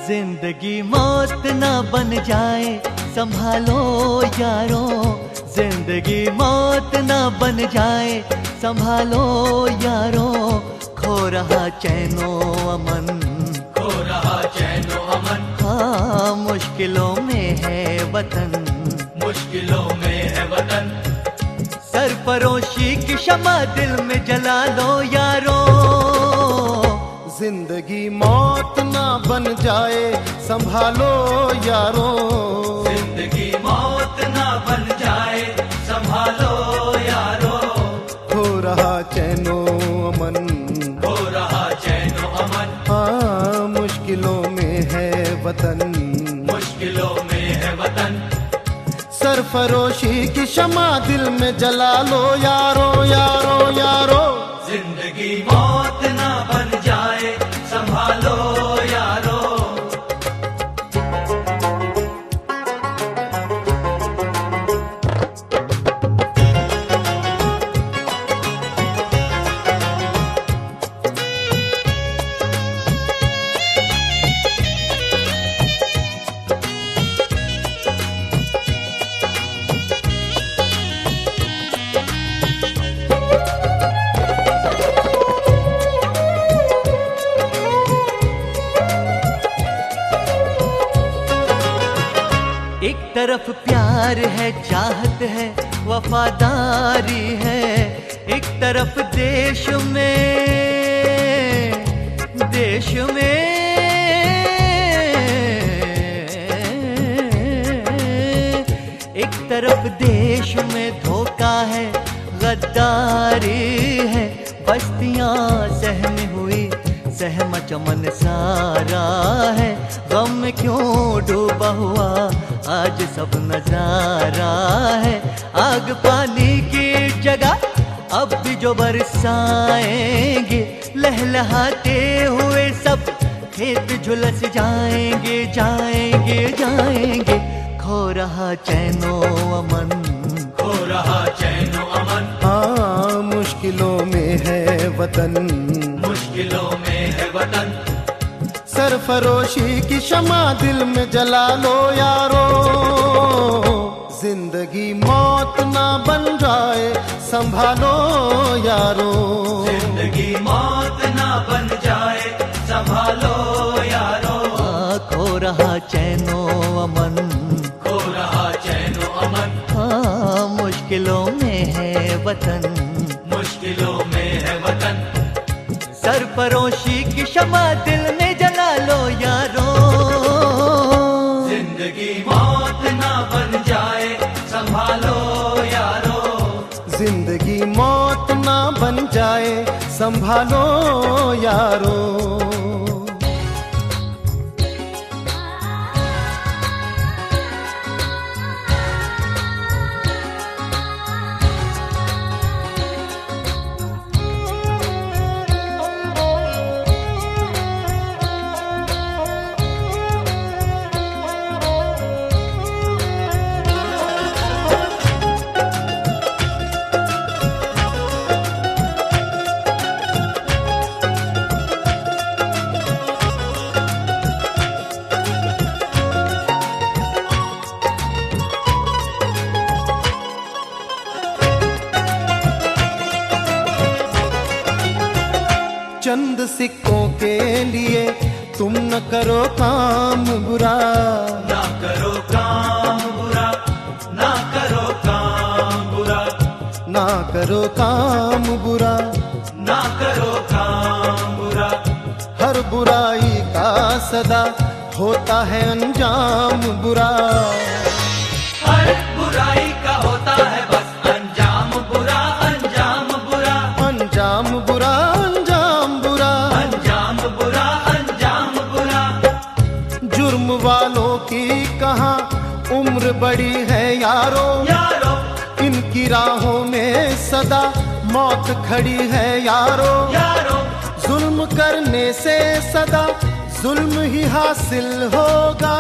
जिंदगी मौत ना बन जाए संभालो यारों, जिंदगी मौत ना बन जाए संभालो यारों। खो रहा चैनो अमन, खो रहा चैनो अमन, हाँ मुश्किलों में है वतन, मुश्किलों में है वतन। सरफरोशी की शमा दिल में जला लो यारों। जिंदगी मौत ना बन जाए संभालो यारों, जिंदगी मौत ना बन जाए संभालो यारों। हो रहा चैनो अमन, हो रहा चैनो अमन, हाँ मुश्किलों में है वतन, मुश्किलों में है वतन। सरफरोशी की शमा दिल में जला लो यारो यारो यारो। जिंदगी मौत ना बन जाए संभालो यारो। तरफ प्यार है, चाहत है, वफादारी है, एक तरफ देश में एक तरफ देश में धोखा है, गद्दारी है, बस्तियां सहमी हुई, सहम चमन सारा है, गम में क्यों डूबा हुआ आज सब नजारा है। आग पानी की जगह अब भी जो बरसाएंगे, लहलहाते हुए सब खेत झुलस जाएंगे, जाएंगे, जाएंगे। खो रहा चैनो अमन, खो रहा चैनो अमन, हाँ मुश्किलों में है वतन, मुश्किलों में है वतन। सरफरोशी की शमा दिल में जला लो यारो, जिंदगी मौत ना बन जाए संभालो यारो, जिंदगी मौत ना बन जाए संभालो यारो। खो रहा चैनो अमन, खो रहा चैनो अमन, हाँ मुश्किलों में है वतन, मुश्किलों में है वतन। सरफरोशी की शमा दिल में जला लो यारो, जिंदगी मौत ना बन जाए संभालो यारो, जिंदगी मौत ना बन जाए संभालो यारो। चंद सिक्कों के लिए तुम न करो काम बुरा, ना करो काम बुरा, ना करो काम बुरा, ना करो काम बुरा, ना करो काम बुरा। हर बुराई का सदा होता है अंजाम बुरा, हर बुराई का होता है बस अंजाम बुरा, अंजाम बुरा, अंजाम बुरा, अंजाम बुरा, अंजाम बुरा, अंजाम बुरा। जुर्म वालों की कहाँ उम्र बड़ी है यारो, यारो इनकी राहों में सदा मौत खड़ी है यारो, यारो। जुल्म करने से सदा जुल्म ही हासिल होगा,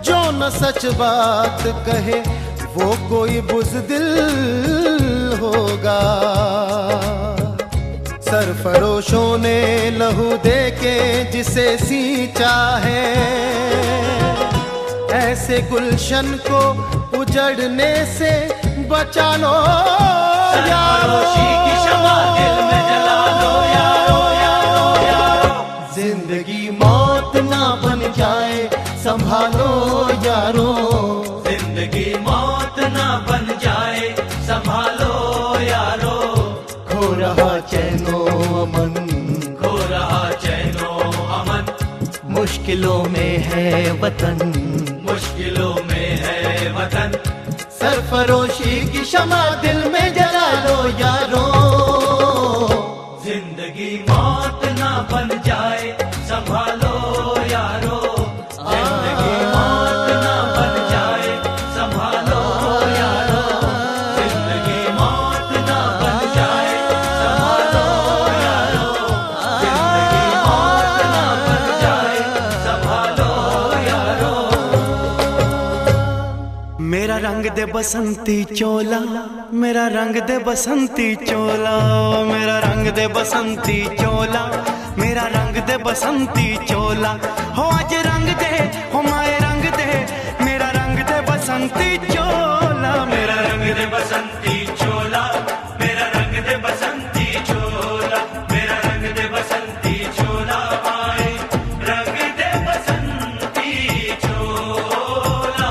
जो न सच बात कहे वो कोई बुज़दिल होगा। सरफरोशों ने लहू दे के जिसे सींचा है, ऐसे गुलशन को उजड़ने से बचा लो यारो, की शमा दिल में जला लो यारो, यारो, यारो। जिंदगी मौत ना बन जाए संभालो यारो, जिंदगी मौत ना बन जाए संभालो यारो। खो रहा चैनो अमन, खो रहा चैनो अमन, मुश्किलों में है वतन, मुश्किलों में है वतन। सरफरोशी की शमा दिल में जला लो यारो, जिंदगी मौत ना बन जाए संभालो यारो, जिंदगी मौत ना बन जाए संभालो यारो, जिंदगी मौत ना बन जाए संभालो यारो, जिंदगी मौत ना बन जाए संभालो यारो। मेरा रंग दे बसंती चोला, मेरा रंग दे बसंती चोला, मेरा रंग दे बसंती चोला, मेरा रंग दे बसंती चोला। हो आज रंग दे, हो माए रंग दे, मेरा रंग दे बसंती चोला, मेरा रंग दे बसंती चोला, मेरा रंग दे बसंती चोला, मेरा रंग दे बसंती चोला, आए रंग दे बसंती चोला।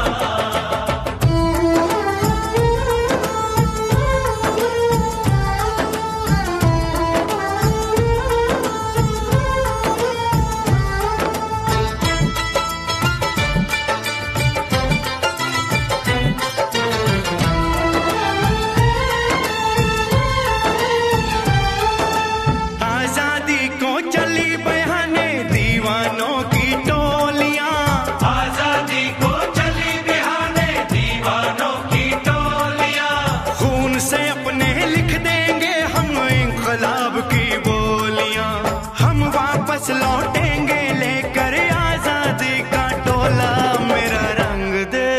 वापस लौटेंगे लेकर आजादी का टोला। मेरा रंग दे,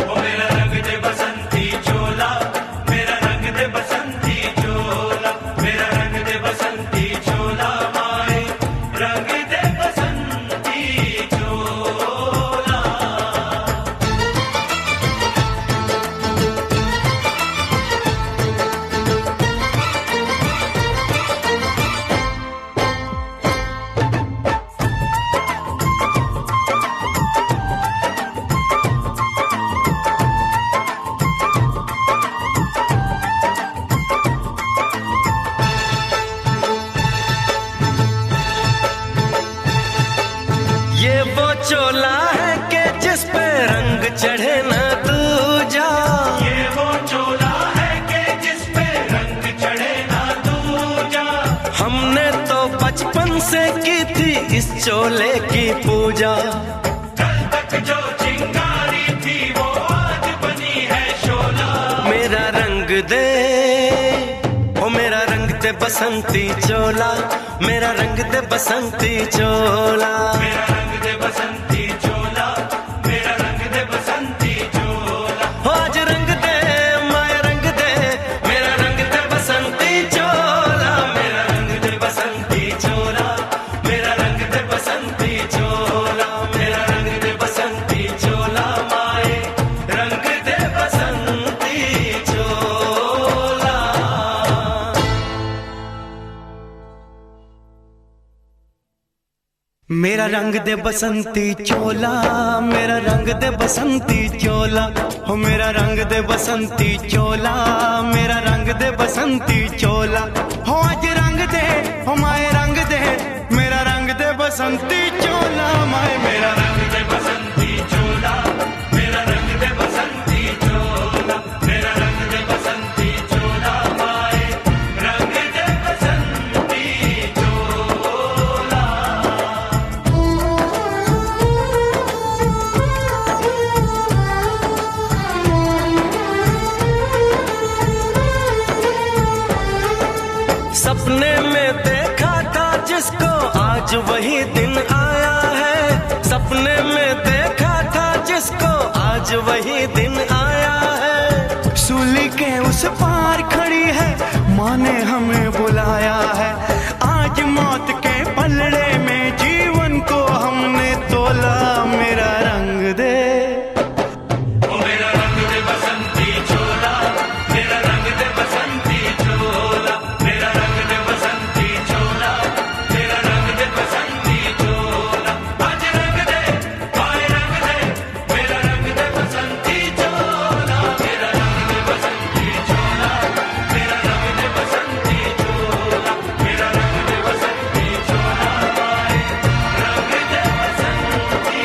ओ मेरा रंग दे बसंती चोला, मेरा रंग दे बसंती चोला, मेरा रंग दे बसंती चोला, माए रंग दे बसंती चोला। ये वो चोला है कि जिस पे रंग चढ़े ना दूजा। ये वो चोला है कि जिस पे रंग चढ़े ना दूजा। हमने तो बचपन से की थी इस चोले की पूजा। कल तक जो चिंगारी थी वो आज बनी है शोला। मेरा रंग दे, ओ मेरा रंग दे बसंती चोला, मेरा रंग दे बसंती चोला। मेरा रंग दे बसंती चोला, मेरा रंग दे बसंती चोला। हो आज रंग दे माया रंग दे, मेरा रंग दे बसंती चोला, मेरा रंग दे बसंती चोला, मेरा रंग दे बसंती चोला, मेरा रंग दे बसंती चोला, माए रंग दे बसंती चोला। मेरा रंग दे बसंती चोला, मेरा रंग दे बसंती चोला, हो मेरा रंग दे बसंती चोला, मेरा रंग दे बसंती चोला। हो आज रंग दे, हो माए रंग दे, मेरा रंग दे बसंती चोला, माए मेरा रंग दे बसंती चोला, मेरा रंग दे बसंती चोला, मेरा रंग दे बसंती चोला, माए रंग दे बसंती चोला। सपने में देखा था जिसको आज वही दिन आया है। सपने में देखा था जिसको आज वही दिन आया है। सूली के उस पार खड़ी है, माँ ने हमें बुलाया है। आज मौत के पलड़े में जीवन को हमने तोला। मेरा रंग दे, ओ मेरा रंग दे बसंती चोला, मेरा रंग दे बसंती चोला, मेरा रंग दे बसंती चोला, मेरा रंग दे बसंती चोला। आज रंग दे माए रंग दे, मेरा रंग दे बसंती चोला, मेरा रंग दे बसंती चोला, मेरा रंग दे बसंती चोला, मेरा रंग दे बसंती चोला, माए रंग दे बसंती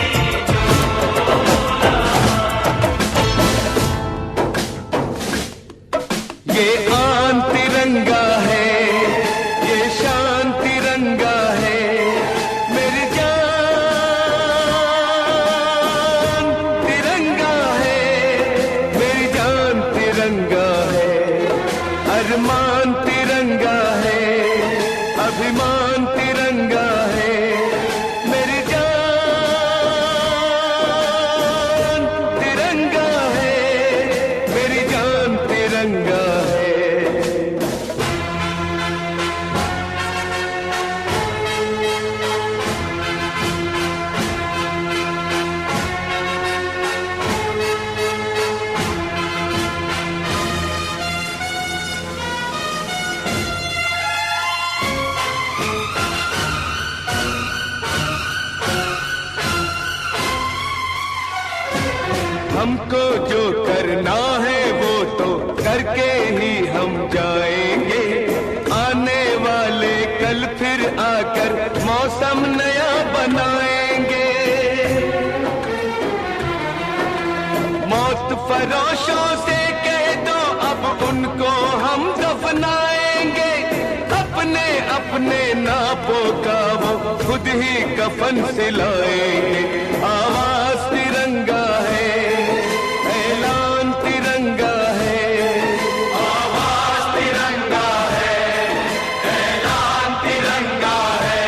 चोला। ये आन तिरंगा है, ये शान तिरंगा है, मेरी जान तिरंगा है, मेरी जान तिरंगा है, अरमान तिरंगा है, अभिमान तिरंगा है, मेरी जान तिरंगा है, मेरी जान तिरंगा है। हमको जो करना है वो तो करके ही हम जाएंगे। आने वाले कल फिर आकर मौसम नया बनाएंगे। मौत फरोशों से कह दो अब उनको हम दफनाएंगे। अपने अपने नापों का वो खुद ही कफन सिलाएंगे। आवाज तिरंगा है, ऐलान तिरंगा है, आवाज तिरंगा है, ऐलान तिरंगा है,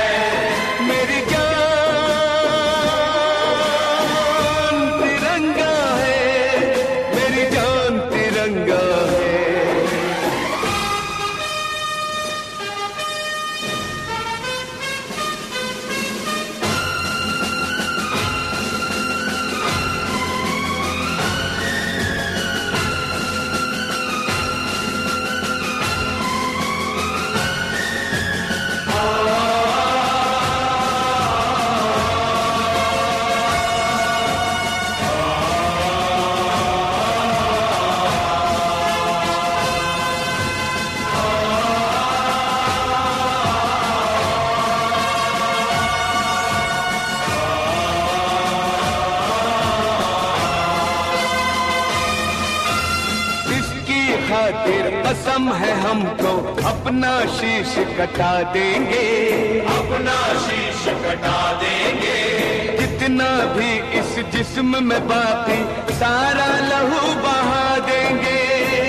खातिर कसम है हमको अपना शीश कटा देंगे, अपना शीश कटा देंगे। जितना भी इस जिस्म में बाकी सारा लहू बहा देंगे,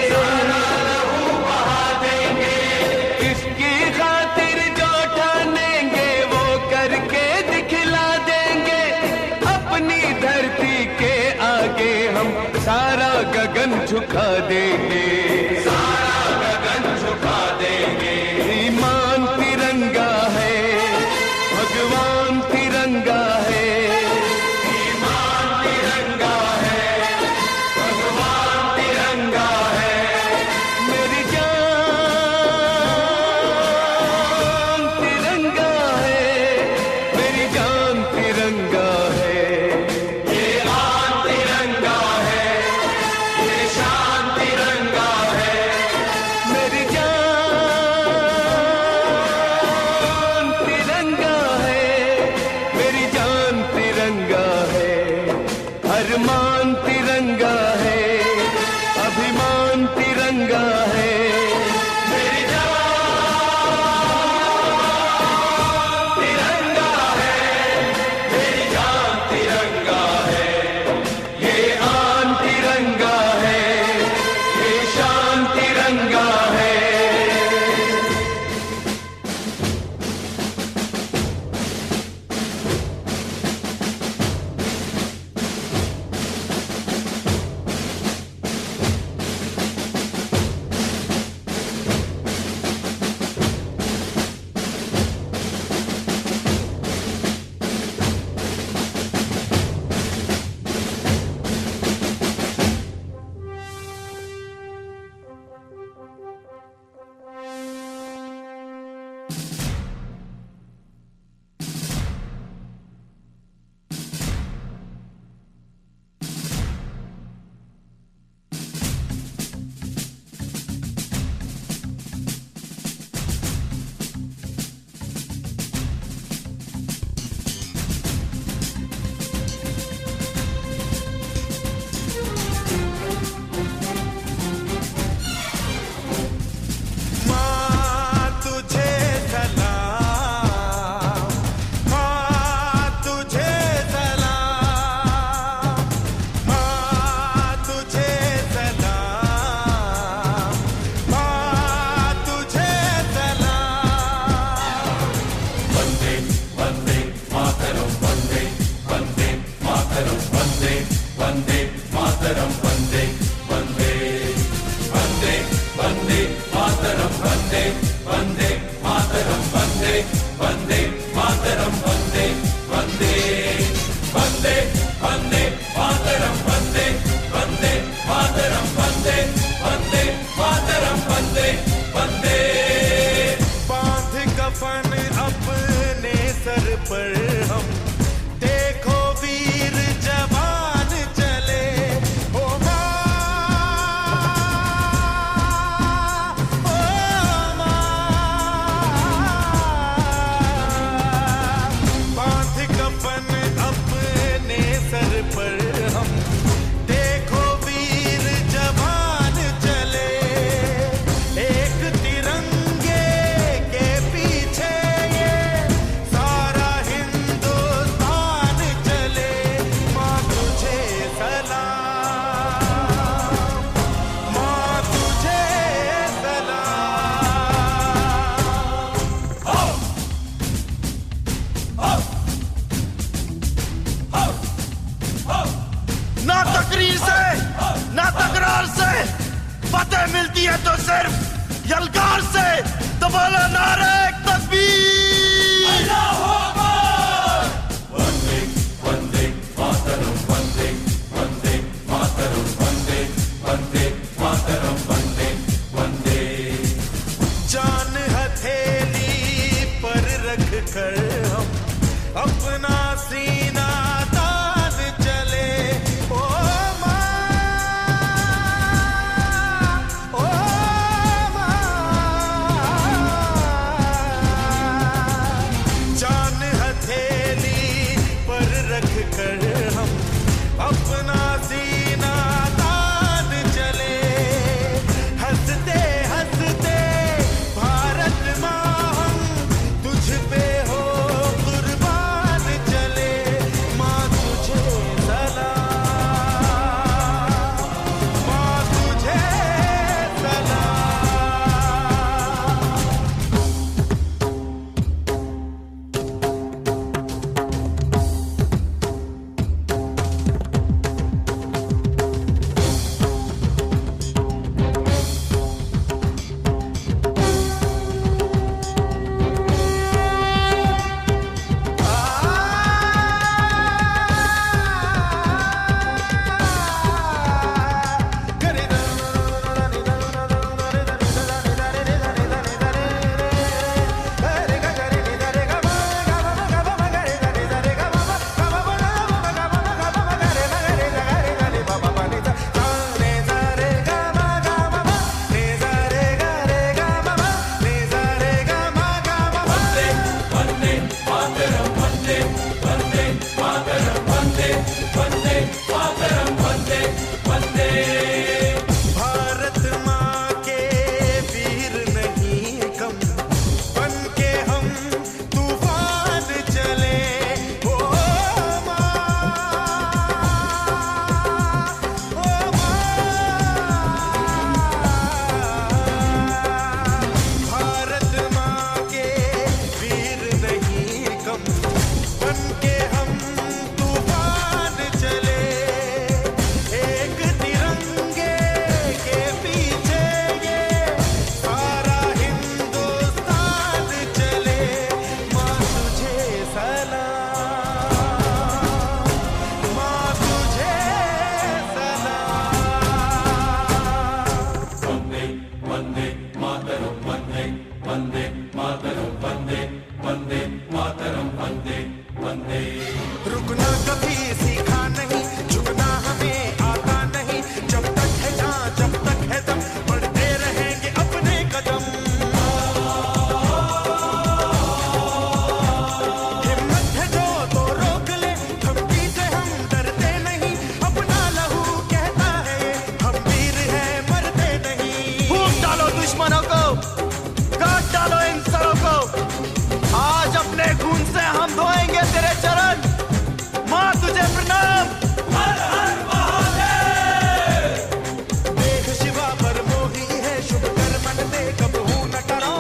सारा लहू बहा देंगे। इसकी खातिर जो ठानेंगे वो करके दिखला देंगे। अपनी धरती के आगे हम सारा गगन झुका देंगे, सारा गगन झुका देंगे। ईमान तिरंगा है, भगवान तिरंगा है, ईमान तिरंगा है, भगवान तिरंगा है। मेरी जान तिरंगा है, मेरी जान तिरंगा है। ये आन तिरंगा है, ये शान तिरंगा है। मेरी जान तिरंगा है, मेरी जान तिरंगा है। अरमान तिरंगा है, अभिमान तिरंगा है। मेरी जान तिरंगा है, मेरी जान तिरंगा है। ये आन तिरंगा है, ये शान तिरंगा है। फतेह मिलती है तो सिर्फ यलगार से। तो बोलो नारे तकबीर। वंदे वंदे मातरम, वंदे वंदे मातरम, वंदे वंदे मातरम, वंदे वंदे। जान हथेली पर रख कर हम अपना सीना तान चले। ओ रुकना कभी सीखा नहीं, झुकना हमें आता नहीं। जब तक है जान, जब तक है दम, बढ़ते रहेंगे अपने कदम। हिम्मत है जो तो रोक ले, धमकी से हम डरते नहीं। अपना लहू कहता है हम वीर हैं, मरते नहीं। फूंक डालो दुश्मनों को, काट डालो इन सरों को। आज अपने खून से हम धोएंगे तेरे चरण। माँ तुझे प्रणाम। हर हर महादेव। देख शिवा पर मोही है, शुभ कर्मन दे कबहू न डरो।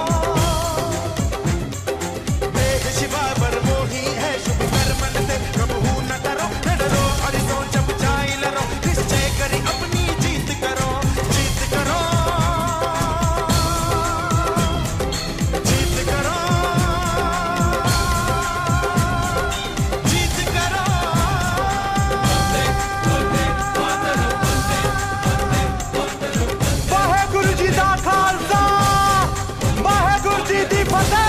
देख शिवा पर मोही है, शुभ कर्मन दे कबहू न डरो। न डरो हरिसो जब जाई लरो, निश्चय करी अपनी जीत करो। जीत करो, जीत करो, जीत करो। वाहेगुरु जी दा खालसा, वाहेगुरु जी दी फतेह।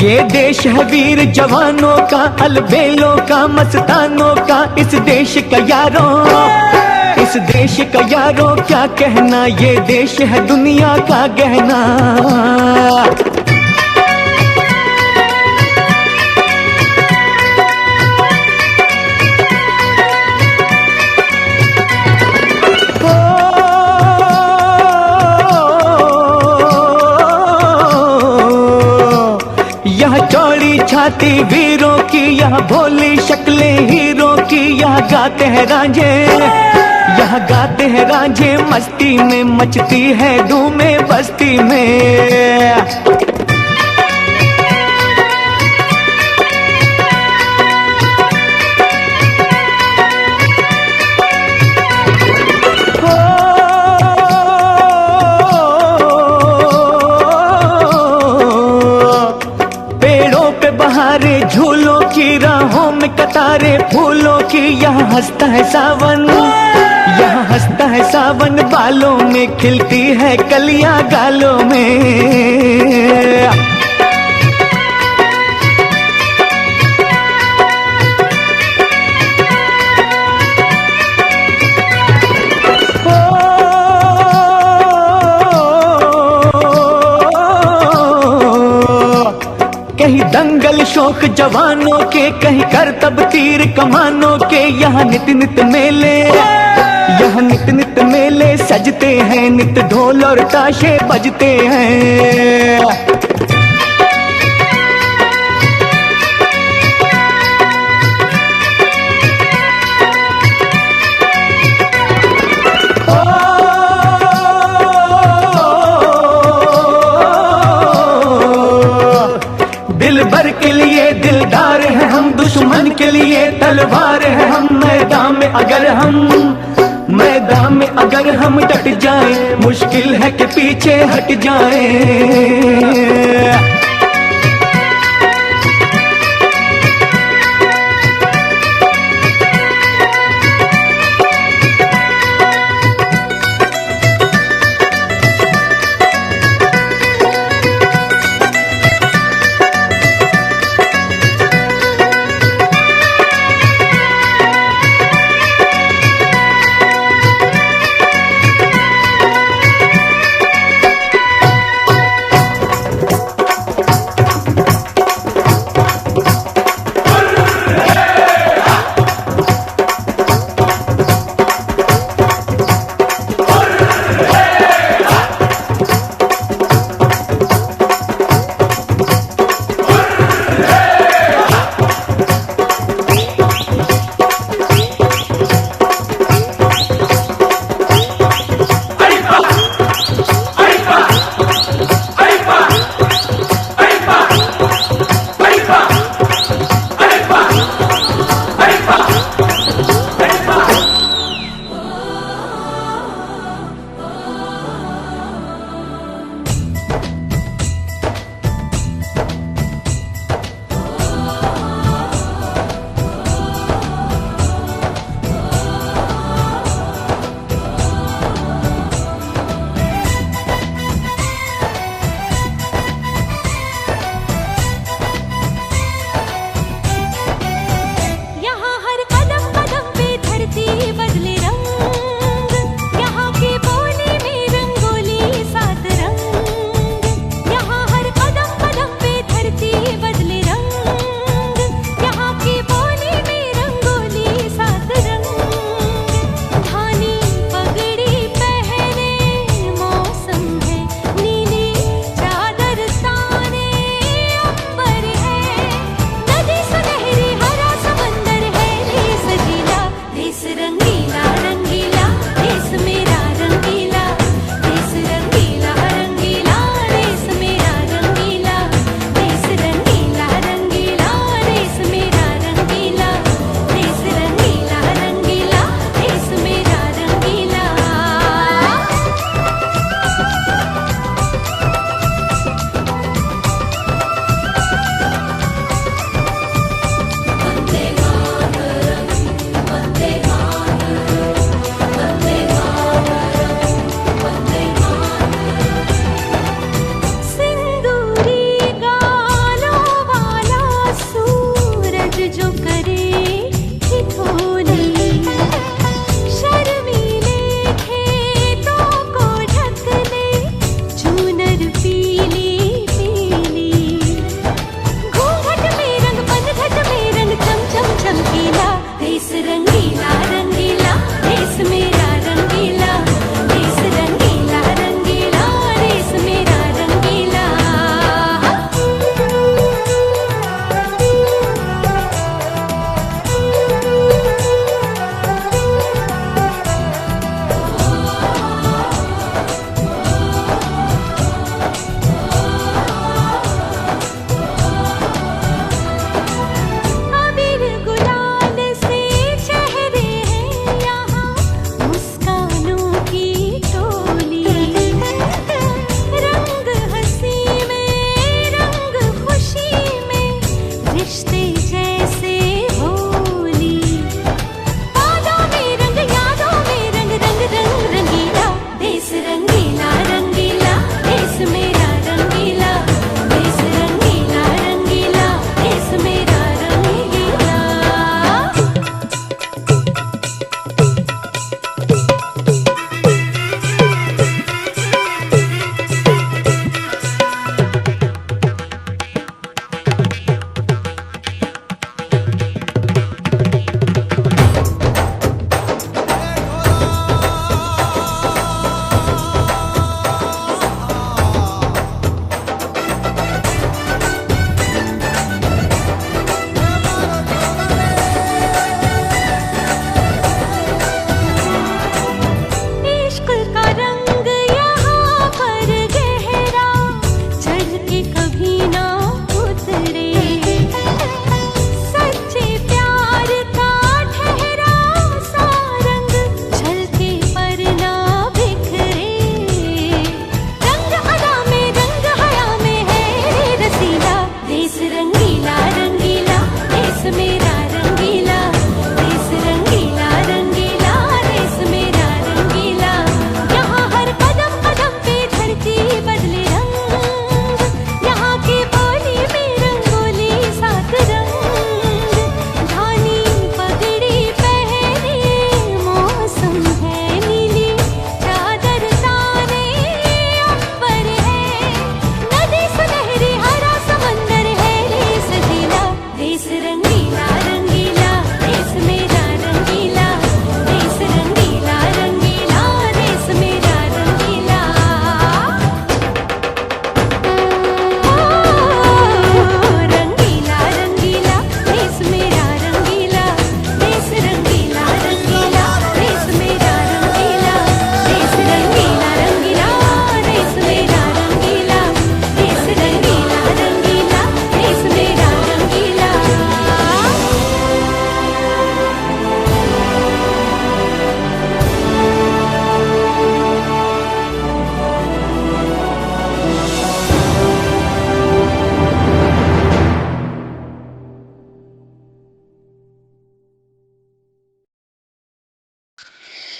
ये देश है वीर जवानों का, अलबेलों का, मस्तानों का। इस देश का यारों, इस देश का यारों क्या कहना। ये देश है दुनिया का गहना। यह चौड़ी छाती वीरों की, यह भोली शक्लें हीरों की। यह गाते हैं रांझे, यह गाते हैं रांझे मस्ती में। मचती है धूमें बस्ती में। बहारे झूलों की, राहों में कतारे फूलों की। यहाँ हंसता है सावन, यहाँ हंसता है सावन। बालों में खिलती है कलियां गालों में। कहीं दंगल शौक जवानों के, कहीं करतब तीर कमानों के। यहाँ नित नित मेले, यहाँ नित नित मेले सजते हैं। नित ढोल और ताशे बजते हैं। दिलबर के लिए दिलदार है हम, दुश्मन के लिए तलवार है हम। मैदान में अगर हम डट जाएं, मुश्किल है कि पीछे हट जाएं। रिश्ते जैसे होली, यादों में रंग रंग रंग रंगीला, देश रंगीला रंगीला, देश मेरा रंगीला, देश रंगीला रंगीला, देश मेरा रंगीला। इश्क का रंग यहाँ पर गहरा, चढ़ के कभी ना उतरे, सच्चे प्यार का ठहरा सा रंग, छलके पर ना बिखरे, रंग अदा में रंग हया में है रसीला, देश रंगीला रंगीला, देश मेरा रंगीला, देश रंगीला रंगीला, देश मेरा रंगीला। यहाँ हर कदम कदम पे धरती बदले रंग, यहाँ की बोली में रंगोली सात रंग, धानी पगड़ी पहने मौसम है नीली, चादर ताने अंबर है, नदी सुनहरी हरा समंदर है रे सजीला, देश रंगीला रंगीला, देश मेरा रंगीला, देश रंगीला रंगीला, देश मेरा रंगीला। रंगीला रंगीला, देश मेरा रंगीला, देश रंगीला रंगीला, देश मेरा रंगीला, देश रंगीला रंगीला, देश मेरा रंगीला, देश रंगीला रंगीला, देश मेरा रंगीला।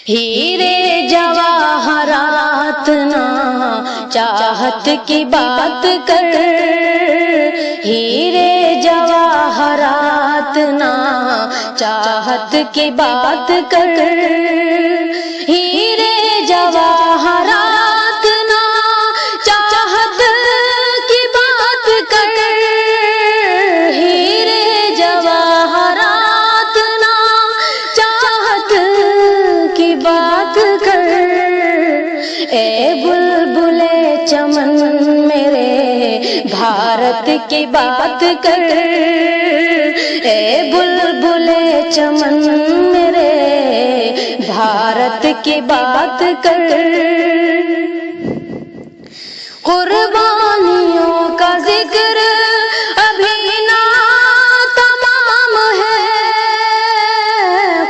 हीरे जवाहरात ना चाहत की बात कर, हीरे जवाहरात ना चाहत की बात कर, हीरे जवाहरात ना चाहत की बात कर, हीरे जवाहरात ना चाहत की बात कर, ए बुलबुले चमन मेरे भारत की बात कर, ए बुलबुले चमन मेरे भारत की बात कर। कुर्बानियों का जिक्र अभी ना तमाम है,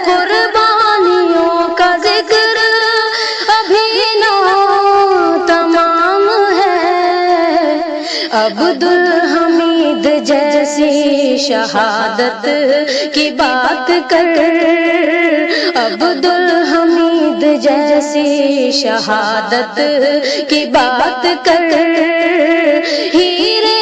कुर्बानियों का जिक्र अभी ना तमाम है, अब्दुल हमीद जैसी शहादत की बात कर, अब्दुल हमीद जैसी शहादत की बात कर, हीरे